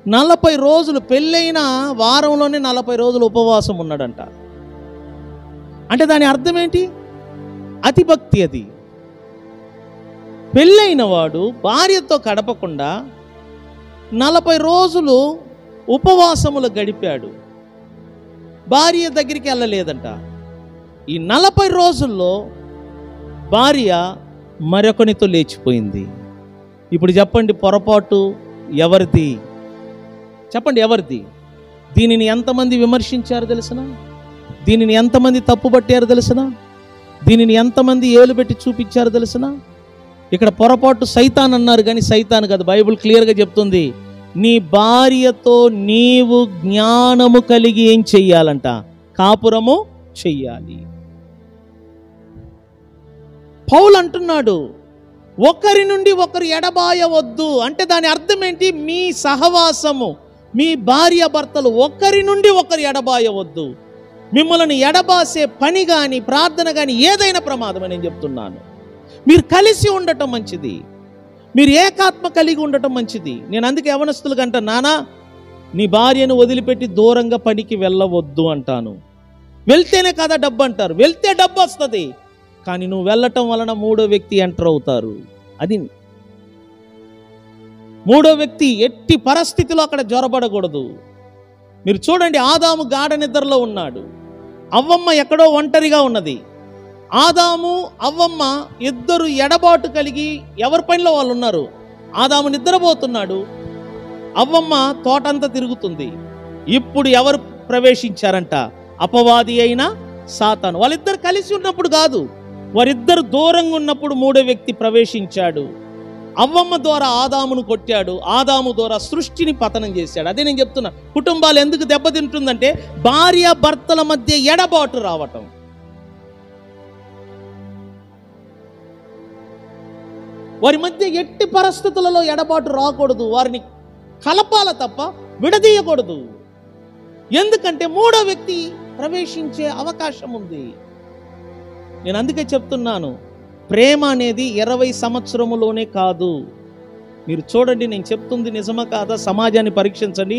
40 రోజులు, పెళ్ళైన వారంలోనే 40 రోజులు ఉపవాసం ఉన్నాడంట. అంటే దాని అర్థం ఏంటి? అతిభక్తి. అది పెళ్ళైన వాడు భార్యతో గడపకుండా 40 రోజులు ఉపవాసములు గడిపాడు, భార్య దగ్గరికి వెళ్ళలేదంట. ఈ 40 రోజుల్లో భార్య మరొకనితో లేచిపోయింది. ఇప్పుడు చెప్పండి, పొరపాటు ఎవరిది? చెప్పండి, ఎవరిది? దీనిని ఎంతమంది విమర్శించారు తెలుసునా? దీనిని ఎంతమంది తప్పుపట్టారు తెలుసునా? దీనిని ఎంతమంది ఏలు పెట్టి చూపించారు తెలుసునా? ఇక్కడ పొరపాటు సైతాన్ అన్నారు, కానీ సైతాన్ కాదు. బైబిల్ క్లియర్గా చెప్తుంది, నీ భార్యతో నీవు జ్ఞానము కలిగి ఏం చెయ్యాలంట? కాపురము చెయ్యాలి. పౌలు అంటున్నాడు, ఒకరి నుండి ఒకరు ఎడబాయవద్దు. అంటే దాని అర్థం ఏంటి? మీ సహవాసము, మీ భార్య భర్తలు ఒకరి నుండి ఒకరు ఎడబాయవద్దు. మిమ్మల్ని ఎడబాసే పని కానీ ప్రార్థన కానీ ఏదైనా ప్రమాదం అని నేను చెప్తున్నాను. మీరు కలిసి ఉండటం మంచిది, మీరు ఏకాత్మ కలిగి ఉండటం మంచిది. నేను అందుకే యవనస్తులకు అంటాను, నానా నీ భార్యను వదిలిపెట్టి దూరంగా పనికి వెళ్ళవద్దు అంటాను. వెళ్తేనే కదా డబ్బు అంటారు, వెళ్తే డబ్బు వస్తుంది, కానీ నువ్వు వెళ్ళటం వలన మూడో వ్యక్తి ఎంటర్ అవుతారు. అది మూడో వ్యక్తి ఎట్టి పరిస్థితిలో అక్కడ జ్వరబడకూడదు. మీరు చూడండి, ఆదాము గాఢ నిద్రలో ఉన్నాడు, అవ్వమ్మ ఎక్కడో ఒంటరిగా ఉన్నది. ఆదాము అవ్వమ్మ ఇద్దరు ఎడబాటు కలిగి ఎవరి పనిలో వాళ్ళు ఉన్నారు. ఆదాము నిద్రపోతున్నాడు, అవ్వమ్మ తోటంతా తిరుగుతుంది. ఇప్పుడు ఎవరు ప్రవేశించారంట? అపవాది అయిన సాతాను. వాళ్ళిద్దరు కలిసి ఉన్నప్పుడు కాదు, వారిద్దరు దూరంగా ఉన్నప్పుడు మూడో వ్యక్తి ప్రవేశించాడు. అవ్వమ్మ ద్వారా ఆదామును కొట్టాడు, ఆదాము ద్వారా సృష్టిని పతనం చేశాడు. అదే నేను చెప్తున్నా, కుటుంబాలు ఎందుకు దెబ్బతింటుందంటే భార్య భర్తల మధ్య ఎడబాటు రావటం. వారి మధ్య ఎట్టి పరిస్థితులలో ఎడబాటు రాకూడదు, వారిని కలపాల తప్ప విడదీయకూడదు. ఎందుకంటే మూడో వ్యక్తి ప్రవేశించే అవకాశం ఉంది. నేను అందుకే చెప్తున్నాను, ప్రేమ అనేది 20 సంవత్సరములోనే కాదు. మీరు చూడండి, నేను చెప్తుంది నిజమా కాదా సమాజాన్ని పరీక్షించండి.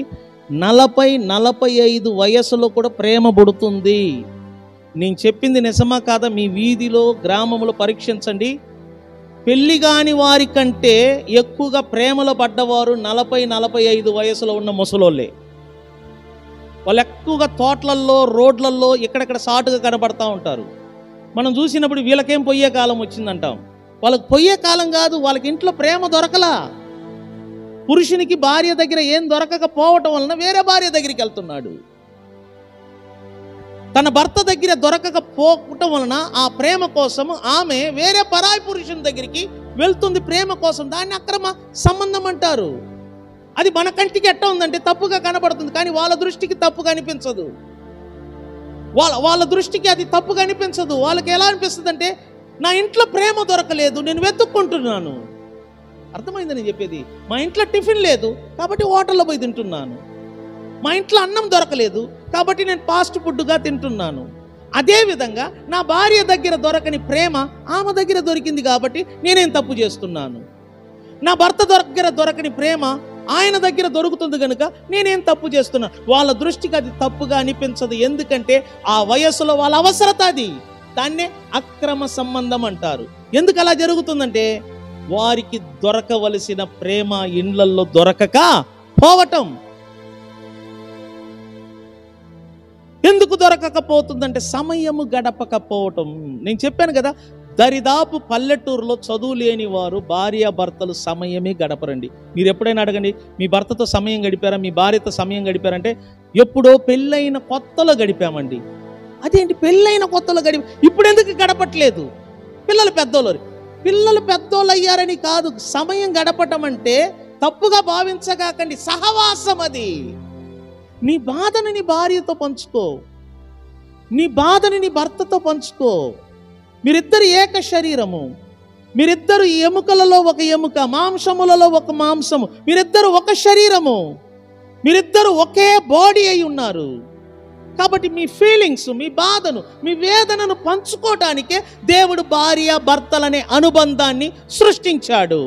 40-45 వయసులో కూడా ప్రేమ పుడుతుంది. నేను చెప్పింది నిజమా కాదా మీ వీధిలో గ్రామంలో పరీక్షించండి. పెళ్లి కాని వారి కంటే ఎక్కువగా ప్రేమలో పడ్డవారు 40-45 వయసులో ఉన్న ముసలోళ్ళే. వాళ్ళు ఎక్కువగా తోటలల్లో, రోడ్లల్లో ఇక్కడెక్కడ సాటుగా కనబడతా ఉంటారు. మనం చూసినప్పుడు వీళ్ళకేం పొయ్యే కాలం వచ్చిందంటాం. వాళ్ళకి పొయ్యే కాలం కాదు, వాళ్ళకి ఇంట్లో ప్రేమ దొరకలా. పురుషునికి భార్య దగ్గర ఏం దొరకకపోవటం వలన వేరే భార్య దగ్గరికి వెళ్తున్నాడు. తన భర్త దగ్గర దొరకకపోవటం వలన ఆ ప్రేమ కోసం ఆమె వేరే పరాయి పురుషుని దగ్గరికి వెళ్తుంది ప్రేమ కోసం. దాన్ని అక్రమ సంబంధం అంటారు. అది మన కంటికి ఎట్ట ఉందంటే తప్పుగా కనబడుతుంది, కానీ వాళ్ళ దృష్టికి తప్పుగా అనిపించదు. వాళ్ళ దృష్టికి అది తప్పుగా అనిపించదు. వాళ్ళకి ఎలా అనిపిస్తుంది అంటే, నా ఇంట్లో ప్రేమ దొరకలేదు, నేను వెతుక్కుంటున్నాను. అర్థమైందని నేను చెప్పేది. మా ఇంట్లో టిఫిన్ లేదు కాబట్టి హోటల్లో పోయి తింటున్నాను. మా ఇంట్లో అన్నం దొరకలేదు కాబట్టి నేను ఫాస్ట్ ఫుడ్గా తింటున్నాను. అదేవిధంగా నా భార్య దగ్గర దొరకని ప్రేమ ఆమె దగ్గర దొరికింది కాబట్టి నేనేం తప్పు చేస్తున్నాను. నా భర్త దగ్గర దొరకని ప్రేమ ఆయన దగ్గర దొరుకుతుంది కనుక నేనేం తప్పు చేస్తున్నా. వాళ్ళ దృష్టికి అది తప్పుగా అనిపించదు, ఎందుకంటే ఆ వయస్సులో వాళ్ళ అవసరత అది. దాన్నే అక్రమ సంబంధం అంటారు. ఎందుకు అలా జరుగుతుందంటే వారికి దొరకవలసిన ప్రేమ ఇండ్లల్లో దొరకక పోవటం. ఎందుకు దొరకకపోతుందంటే సమయము గడపకపోవటం. నేను చెప్పాను కదా, దరిదాపు పల్లెటూరులో చదువు లేని వారు భార్యాభర్తలు సమయమే గడపరండి. మీరు ఎప్పుడైనా అడగండి, మీ భర్తతో సమయం గడిపారా, మీ భార్యతో సమయం గడిపారంటే ఎప్పుడో పెళ్ళైన కొత్తలో గడిపామండి. అదేంటి పెళ్ళైన కొత్తలో ఇప్పుడు ఎందుకు గడపట్లేదు? పిల్లలు పెద్దోళ్ళు అయ్యారని కాదు, సమయం గడపటం అంటే తప్పుగా భావించగాకండి, సహవాసం. అది నీ బాధను నీ భార్యతో పంచుకో, నీ బాధని నీ భర్తతో పంచుకో. మీరిద్దరు ఏక శరీరము, మీరిద్దరు ఎముకలలో ఒక ఎముక, మాంసములలో ఒక మాంసము, మీరిద్దరు ఒక శరీరము, మీరిద్దరు ఒకే బాడీ అయి ఉన్నారు. కాబట్టి మీ ఫీలింగ్స్, మీ బాధను, మీ వేదనను పంచుకోవటానికే దేవుడు భార్య భర్తలనే అనుబంధాన్ని సృష్టించాడు.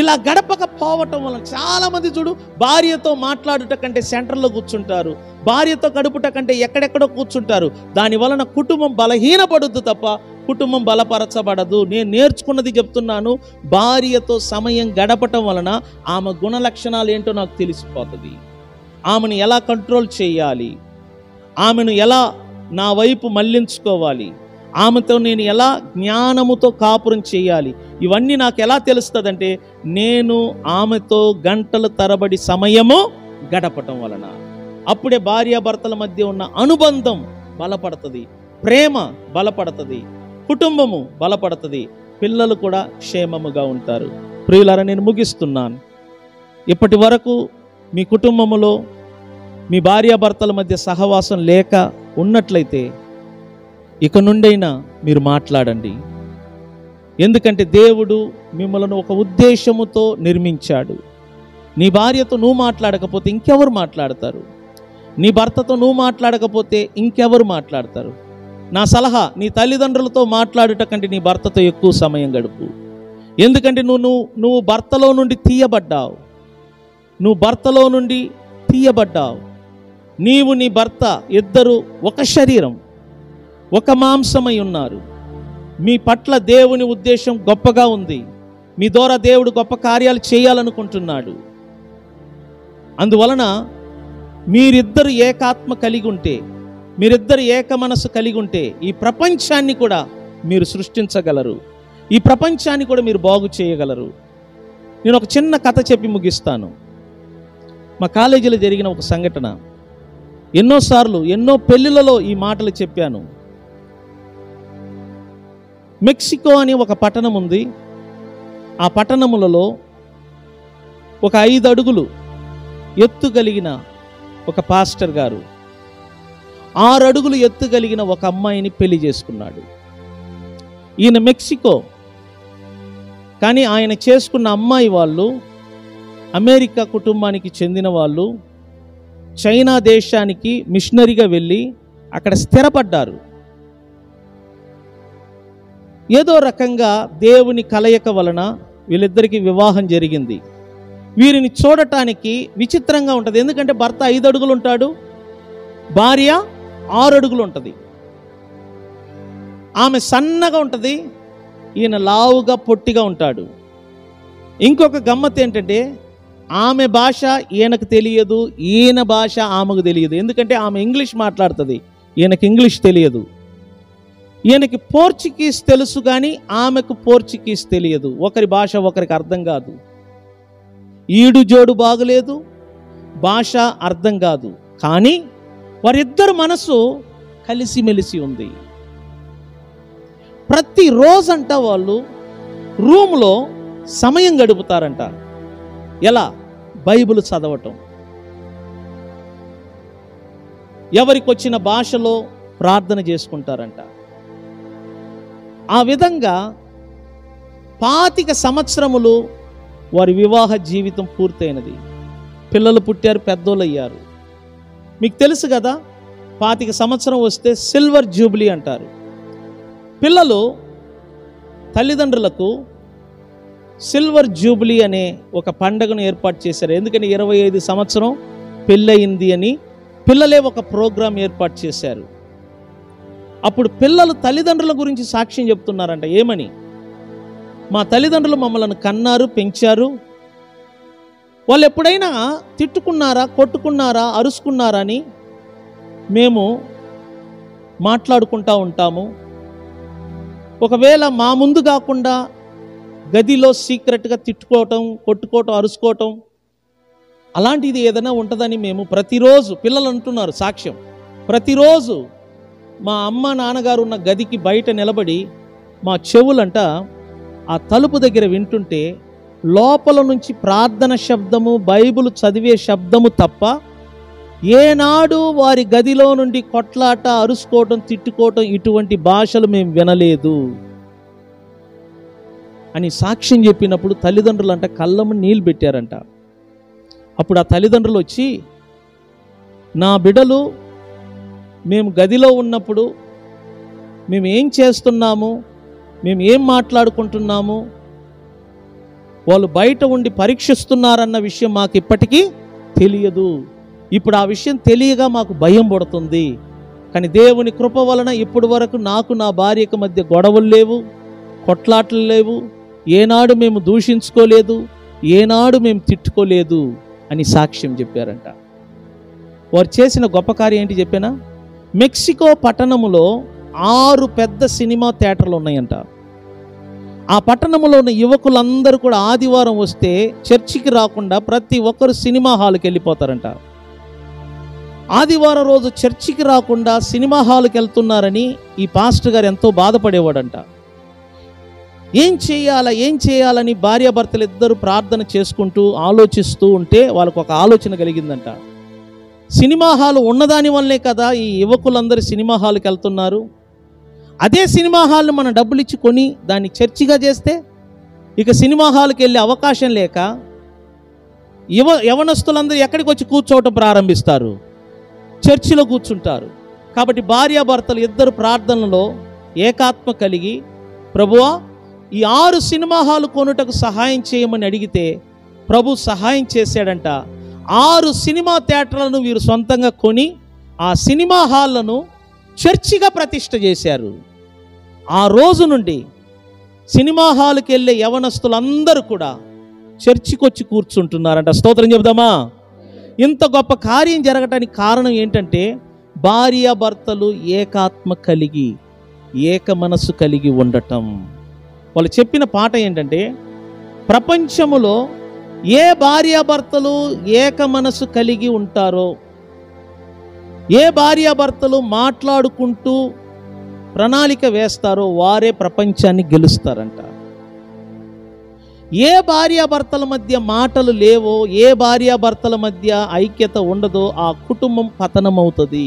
ఇలా గడపకపోవటం వలన చాలా మంది చూడు, భార్యతో మాట్లాడుట కంటే సెంటర్లో కూర్చుంటారు, భార్యతో గడుపుట కంటే ఎక్కడెక్కడో కూర్చుంటారు. దాని వలన కుటుంబం బలహీనపడుద్దు తప్ప కుటుంబం బలపరచబడదు. నేను నేర్చుకున్నది చెప్తున్నాను, భార్యతో సమయం గడపటం వలన ఆమె గుణ లక్షణాలు ఏంటో నాకు తెలిసిపోతుంది. ఆమెను ఎలా కంట్రోల్ చేయాలి, ఆమెను ఎలా నా వైపు మళ్లించుకోవాలి, ఆమెతో నేను ఎలా జ్ఞానముతో కాపురం చేయాలి, ఇవన్నీ నాకు ఎలా తెలుస్తుందంటే నేను ఆమెతో గంటల తరబడి సమయము గడపటం వలన. అప్పుడే భార్యాభర్తల మధ్య ఉన్న అనుబంధం బలపడుతుంది, ప్రేమ బలపడుతుంది, కుటుంబము బలపడుతుంది, పిల్లలు కూడా క్షేమముగా ఉంటారు. ప్రియులారా, నేను ముగిస్తున్నాను. ఇప్పటి వరకు మీ కుటుంబములో మీ భార్యాభర్తల మధ్య సహవాసం లేక ఉన్నట్లయితే ఇక నుండైనా మీరు మాట్లాడండి. ఎందుకంటే దేవుడు మిమ్మల్ని ఒక ఉద్దేశముతో నిర్మించాడు. నీ భార్యతో నువ్వు మాట్లాడకపోతే ఇంకెవరు మాట్లాడతారు? నీ భర్తతో నువ్వు మాట్లాడకపోతే ఇంకెవరు మాట్లాడతారు? నా సలహా, నీ తల్లిదండ్రులతో మాట్లాడుట కంటే నీ భర్తతో ఎక్కువ సమయం గడుపు. ఎందుకంటే నువ్వు భర్తలో నుండి తీయబడ్డావు. నీవు నీ భర్త ఇద్దరు ఒక శరీరం, ఒక మాంసమై ఉన్నారు. మీ పట్ల దేవుని ఉద్దేశం గొప్పగా ఉంది. మీ ద్వారా దేవుడు గొప్ప కార్యాలు చేయాలనుకుంటున్నాడు. అందువలన మీరిద్దరు ఏకాత్మ కలిగి ఉంటే, మీరిద్దరు ఏక మనసు కలిగి ఉంటే ఈ ప్రపంచాన్ని కూడా మీరు సృష్టించగలరు, ఈ ప్రపంచాన్ని కూడా మీరు బాగు చేయగలరు. నేను ఒక చిన్న కథ చెప్పి ముగిస్తాను. మా కాలేజీలో జరిగిన ఒక సంఘటన. ఎన్నోసార్లు ఎన్నో పెళ్ళిళ్ళలో ఈ మాటలు చెప్పాను. మెక్సికో అని ఒక పట్టణం ఉంది. ఆ పట్టణములలో ఒక 5 అడుగులు ఎత్తు కలిగిన ఒక పాస్టర్ గారు 6 అడుగులు ఎత్తు కలిగిన ఒక అమ్మాయిని పెళ్లి చేసుకున్నాడు. ఈయన మెక్సికో, కానీ ఆయన చేసుకున్న అమ్మాయి వాళ్ళు అమెరికా కుటుంబానికి చెందిన వాళ్ళు. చైనా దేశానికి మిషనరీగా వెళ్ళి అక్కడ స్థిరపడ్డారు. ఏదో రకంగా దేవుని కలయిక వలన వీళ్ళిద్దరికీ వివాహం జరిగింది. వీరిని చూడటానికి విచిత్రంగా ఉంటుంది. ఎందుకంటే భర్త 5 అడుగులు ఉంటాడు, భార్య 6 అడుగులు ఉంటుంది. ఆమె సన్నగా ఉంటుంది, ఈయన లావుగా పొట్టిగా ఉంటాడు. ఇంకొక గమ్మత్ ఏంటంటే ఆమె భాష ఈయనకు తెలియదు, ఈయన భాష ఆమెకు తెలియదు. ఎందుకంటే ఆమె ఇంగ్లీష్ మాట్లాడుతుంది, ఈయనకి ఇంగ్లీష్ తెలియదు. ఈయనకి పోర్చుగీస్ తెలుసు కానీ ఆమెకు పోర్చుగీస్ తెలియదు. ఒకరి భాష ఒకరికి అర్థం కాదు. ఈడు జోడు బాగులేదు, భాష అర్థం కాదు. కానీ వారిద్దరు మనసు కలిసిమెలిసి ఉంది. ప్రతిరోజంట వాళ్ళు రూమ్లో సమయం గడుపుతారంట. ఎలా? బైబిల్ చదవటం, ఎవరికి వచ్చిన భాషలో ప్రార్థన చేసుకుంటారంట. ఆ విధంగా 25 సంవత్సరములు వారి వివాహ జీవితం పూర్తయినది. పిల్లలు పుట్టారు, పెద్దోళ్ళు అయ్యారు. మీకు తెలుసు కదా, 25 సంవత్సరం వస్తే సిల్వర్ జూబ్లీ అంటారు. పిల్లలు తల్లిదండ్రులకు సిల్వర్ జూబ్లీ అనే ఒక పండుగను ఏర్పాటు చేశారు. ఎందుకని 25 సంవత్సరం పెళ్ళయింది అని పిల్లలే ఒక ప్రోగ్రాం ఏర్పాటు చేశారు. అప్పుడు పిల్లలు తల్లిదండ్రుల గురించి సాక్ష్యం చెప్తున్నారంట. ఏమని? మా తల్లిదండ్రులు మమ్మల్ని కన్నారు, పెంచారు. వాళ్ళు ఎప్పుడైనా తిట్టుకున్నారా, కొట్టుకున్నారా, అరుచుకున్నారా అని మేము మాట్లాడుకుంటూ ఉంటాము. ఒకవేళ మా ముందు కాకుండా గదిలో సీక్రెట్గా తిట్టుకోవటం, కొట్టుకోవటం, అరుచుకోవటం అలాంటిది ఏదైనా ఉంటుందని మేము ప్రతిరోజు, పిల్లలు అంటున్నారు సాక్ష్యం, ప్రతిరోజు మా అమ్మ నాన్నగారు ఉన్న గదికి బయట నిలబడి మా చెవులంట ఆ తలుపు దగ్గర వింటుంటే లోపల నుంచి ప్రార్థన శబ్దము, బైబిల్ చదివే శబ్దము తప్ప ఏనాడు వారి గదిలో నుండి కొట్లాట, అరుసుకోవటం, తిట్టుకోవటం ఇటువంటి భాషలు మేము వినలేదు అని సాక్ష్యం చెప్పినప్పుడు తల్లిదండ్రులు అంట కళ్ళము నీళ్ళు పెట్టారంట. అప్పుడు ఆ తల్లిదండ్రులు వచ్చి, నా బిడ్డలు మేము గదిలో ఉన్నప్పుడు మేము ఏం చేస్తున్నాము, మేము ఏం మాట్లాడుకుంటున్నాము, వాళ్ళు బయట ఉండి పరీక్షిస్తున్నారన్న విషయం మాకు ఇప్పటికీ తెలియదు. ఇప్పుడు ఆ విషయం తెలియగా మాకు భయం పడుతుంది. కానీ దేవుని కృప వలన ఇప్పటి వరకు నాకు నా భార్యకు మధ్య గొడవలు లేవు, కొట్లాటలు లేవు, ఏనాడు మేము దూషించుకోలేదు, ఏనాడు మేము తిట్టుకోలేదు అని సాక్ష్యం చెప్పారంట. వారు చేసిన గొప్ప కార్యం ఏంటి చెప్పానా? మెక్సికో పట్టణములో 6 పెద్ద సినిమా థియేటర్లు ఉన్నాయంట. ఆ పట్టణంలో ఉన్న యువకులందరూ కూడా ఆదివారం వస్తే చర్చికి రాకుండా ప్రతి ఒక్కరు సినిమా హాల్కి వెళ్ళిపోతారంట. ఆదివారం రోజు చర్చికి రాకుండా సినిమా హాల్కి వెళ్తున్నారని ఈ పాస్టర్ గారు ఎంతో బాధపడేవాడంట. ఏం చేయాలని భార్యాభర్తలు ఇద్దరు ప్రార్థన చేసుకుంటూ ఆలోచిస్తూ ఉంటే వాళ్ళకు ఒక ఆలోచన కలిగిందంట. సినిమా హాల్ ఉన్నదాని వల్లే కదా ఈ యువకులందరూ సినిమా హాల్కి వెళ్తున్నారు. అదే సినిమా హాల్ని మనం డబ్బులు ఇచ్చి కొని దాన్ని చర్చిగా చేస్తే ఇక సినిమా హాల్కి వెళ్ళే అవకాశం లేక యవనస్తులందరూ ఎక్కడికి వచ్చి కూర్చోవటం ప్రారంభిస్తారు? చర్చిలో కూర్చుంటారు. కాబట్టి భార్యాభర్తలు ఇద్దరు ప్రార్థనలో ఏకాత్మ కలిగి, ప్రభువా ఈ 6 సినిమా హాలు కొనుటకు సహాయం చేయమని అడిగితే ప్రభు సహాయం చేశాడంట. 6 సినిమా థియేటర్లను వీరు సొంతంగా కొని ఆ సినిమా హాళ్లను చర్చిగా ప్రతిష్ఠ చేశారు. ఆ రోజు నుండి సినిమా హాల్కి వెళ్ళే యవనస్తులందరూ కూడా చర్చికి వచ్చి కూర్చుంటున్నారంట. స్తోత్రం చెబుదామా? ఇంత గొప్ప కార్యం జరగటానికి కారణం ఏంటంటే భార్యాభర్తలు ఏకాత్మ కలిగి, ఏక మనసు కలిగి ఉండటం. వాళ్ళు చెప్పిన పాట ఏంటంటే, ప్రపంచములో ఏ భార్యాభర్తలు ఏక మనసు కలిగి ఉంటారో, ఏ భార్యాభర్తలు మాట్లాడుకుంటూ ప్రణాళిక వేస్తారో వారే ప్రపంచాన్ని గెలుస్తారంట. ఏ భార్యాభర్తల మధ్య మాటలు లేవో, ఏ భార్యాభర్తల మధ్య ఐక్యత ఉండదో ఆ కుటుంబం పతనమవుతుంది.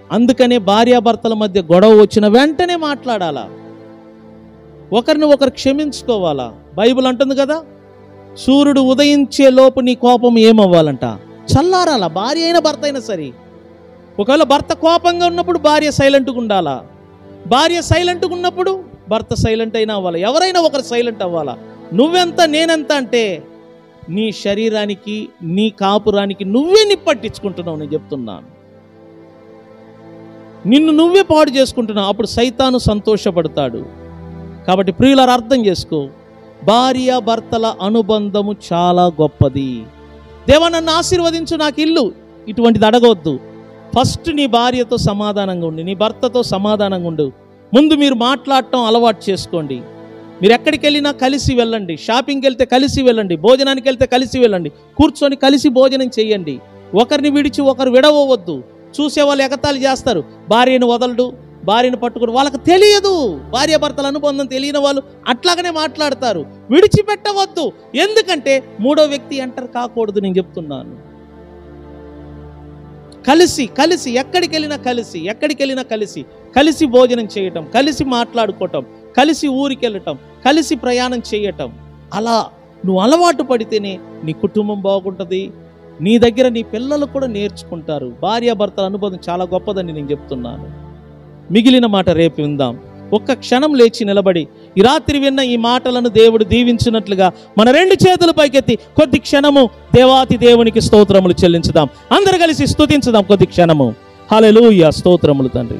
అందుకనే భార్యాభర్తల మధ్య గొడవ వచ్చిన వెంటనే మాట్లాడాలా, ఒకరిని ఒకరు క్షమించుకోవాలా. బైబిల్ అంటుంది కదా, సూర్యుడు ఉదయించే లోపు నీ కోపం ఏమవ్వాలంట? చల్లారాలా. భార్య అయినా భర్త అయినా సరే. ఒకవేళ భర్త కోపంగా ఉన్నప్పుడు భార్య సైలెంట్గా ఉండాలా, భార్య సైలెంట్గా ఉన్నప్పుడు భర్త సైలెంట్ అయినా అవ్వాలి. ఎవరైనా ఒకరు సైలెంట్ అవ్వాలా. నువ్వెంత నేనెంత అంటే నీ శరీరానికి, నీ కాపురానికి నువ్వే నిప్పట్టించుకుంటున్నావు. నేను చెప్తున్నాను, నిన్ను నువ్వే పాడు చేసుకుంటున్నావు. అప్పుడు సైతాను సంతోషపడతాడు. కాబట్టి ప్రియులారా అర్థం చేసుకో, భార్య భర్తల అనుబంధము చాలా గొప్పది. దేవా నన్ను ఆశీర్వదించు, నాకు ఇల్లు, ఇటువంటిది అడగవద్దు. ఫస్ట్ నీ భార్యతో సమాధానంగా ఉండి, నీ భర్తతో సమాధానంగా ఉండు. ముందు మీరు మాట్లాడటం అలవాటు చేసుకోండి. మీరు ఎక్కడికి వెళ్ళినా కలిసి వెళ్ళండి. షాపింగ్కి వెళ్తే కలిసి వెళ్ళండి, భోజనానికి వెళ్తే కలిసి వెళ్ళండి, కూర్చొని కలిసి భోజనం చేయండి. ఒకరిని విడిచి ఒకరు విడవవద్దు. చూసేవాళ్ళు ఎగతాళి చేస్తారు, భార్యను వదలడు, భార్యను పట్టుకుని. వాళ్ళకి తెలియదు, భార్యాభర్తల అనుబంధం తెలియని వాళ్ళు అట్లాగనే మాట్లాడతారు. విడిచిపెట్టవద్దు, ఎందుకంటే మూడో వ్యక్తి ఎంటర్ కాకూడదు. నేను చెప్తున్నాను, కలిసి కలిసి ఎక్కడికి వెళ్ళినా కలిసి భోజనం చేయటం, కలిసి మాట్లాడుకోవటం, కలిసి ఊరికి వెళ్ళటం, కలిసి ప్రయాణం చేయటం. అలా నువ్వు అలవాటు పడితేనే నీ కుటుంబం బాగుంటుంది. నీ దగ్గర నీ పిల్లలు కూడా నేర్చుకుంటారు. భార్యాభర్తల అనుబంధం చాలా గొప్పదని నేను చెప్తున్నాను. మిగిలిన మాట రేపు విందాం. ఒక్క క్షణం లేచి నిలబడి ఈ రాత్రి విన్న ఈ మాటలను దేవుడు దీవించినట్లుగా మన 2 చేతులు పైకెత్తి కొద్ది క్షణము దేవాతి దేవునికి స్తోత్రములు చెల్లించుదాం. అందరు కలిసి స్తుతించుదాం కొద్ది క్షణము. హల్లెలూయా, స్తోత్రములు తండ్రి.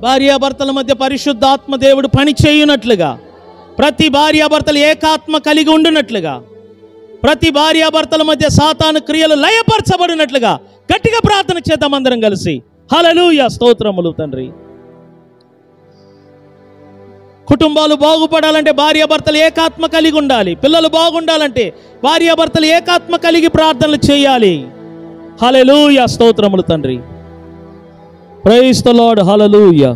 భార్యాభర్తల మధ్య పరిశుద్ధాత్మ దేవుడు పని చేయునట్లుగా, ప్రతి భార్యాభర్తలు ఏకాత్మ కలిగి ఉండునట్లుగా, ప్రతి భార్యాభర్తల మధ్య సాతాను క్రియలు లయపరచబడినట్లుగా గట్టిగా ప్రార్థన చేద్దాం అందరం కలిసి. హల్లెలూయా, స్తోత్రములు తండ్రి. కుటుంబాలు బాగుపడాలంటే భార్యాభర్తలు ఏకాత్మ కలిగి ఉండాలి. పిల్లలు బాగుండాలంటే భార్యాభర్తలు ఏకాత్మ కలిగి ప్రార్థనలు చేయాలి. హల్లెలూయా, స్తోత్రములు తండ్రి. Praise the Lord. హల్లెలూయా.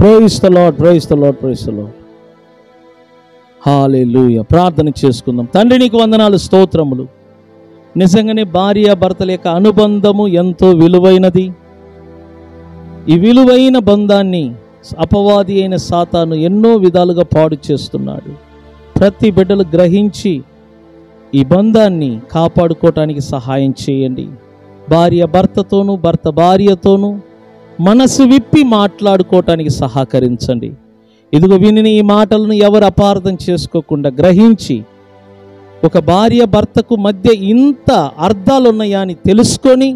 Praise the Lord, praise the Lord, praise the Lord. హల్లెలూయా. ప్రార్థన చేసుకుందాం. తండ్రి నీకు వందనాలు, స్తోత్రములు. నిజంగానే భార్య భర్తల యొక్క అనుబంధము ఎంతో విలువైనది. ఈ విలువైన బంధాన్ని అపవాది అయిన సాతాను ఎన్నో విధాలుగా పాడు చేస్తున్నాడు. ప్రతి బిడ్డలు గ్రహించి ఈ బంధాన్ని కాపాడుకోవటానికి సహాయం చేయండి. భార్య భర్తతోనూ, భర్త భార్యతోనూ మనసు విప్పి మాట్లాడుకోవటానికి సహకరించండి. ఇదిగో విని ఈ మాటలను ఎవరు అపార్థం చేసుకోకుండా గ్రహించి ఒక భార్య భర్తకు మధ్య ఇంత అర్థాలు ఉన్నాయా అని తెలుసుకొని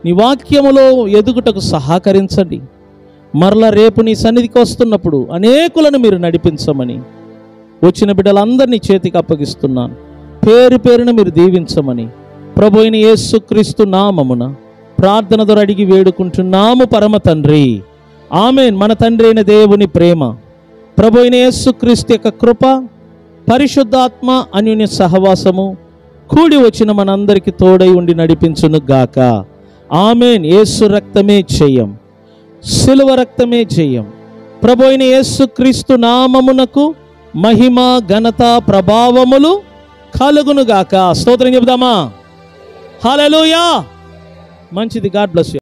నీ వాక్యములో ఎదుగుటకు సహకరించండి. మరలా రేపు నీ సన్నిధికి వస్తున్నప్పుడు అనేకులను మీరు నడిపించమని, వచ్చిన బిడ్డలందరినీ చేతికి అప్పగిస్తున్నాను. పేరు పేరున మీరు దీవించమని ప్రభు అయిన యేసుక్రీస్తు నామమున ప్రార్థన ద్వారా అడిగి వేడుకుంటున్నాము పరమ తండ్రి. ఆమేన్. మన తండ్రి అయిన దేవుని ప్రేమ, ప్రభు అయిన యేసుక్రీస్తు యొక్క కృప, పరిశుద్ధాత్మ అన్యోన్య సహవాసము కూడి వచ్చిన మనందరికీ తోడై ఉండి నడిపించును గాక. ఆమేన్. యేసు రక్తమే జయం, సిలువ రక్తమే జయం. ప్రభు అయిన యేసుక్రీస్తు నామమునకు మహిమ, ఘనత, ప్రభావములు కలుగును గాక. స్తోత్రం చెబుదామా? హల్లెలూయా. మంచిది. God bless you.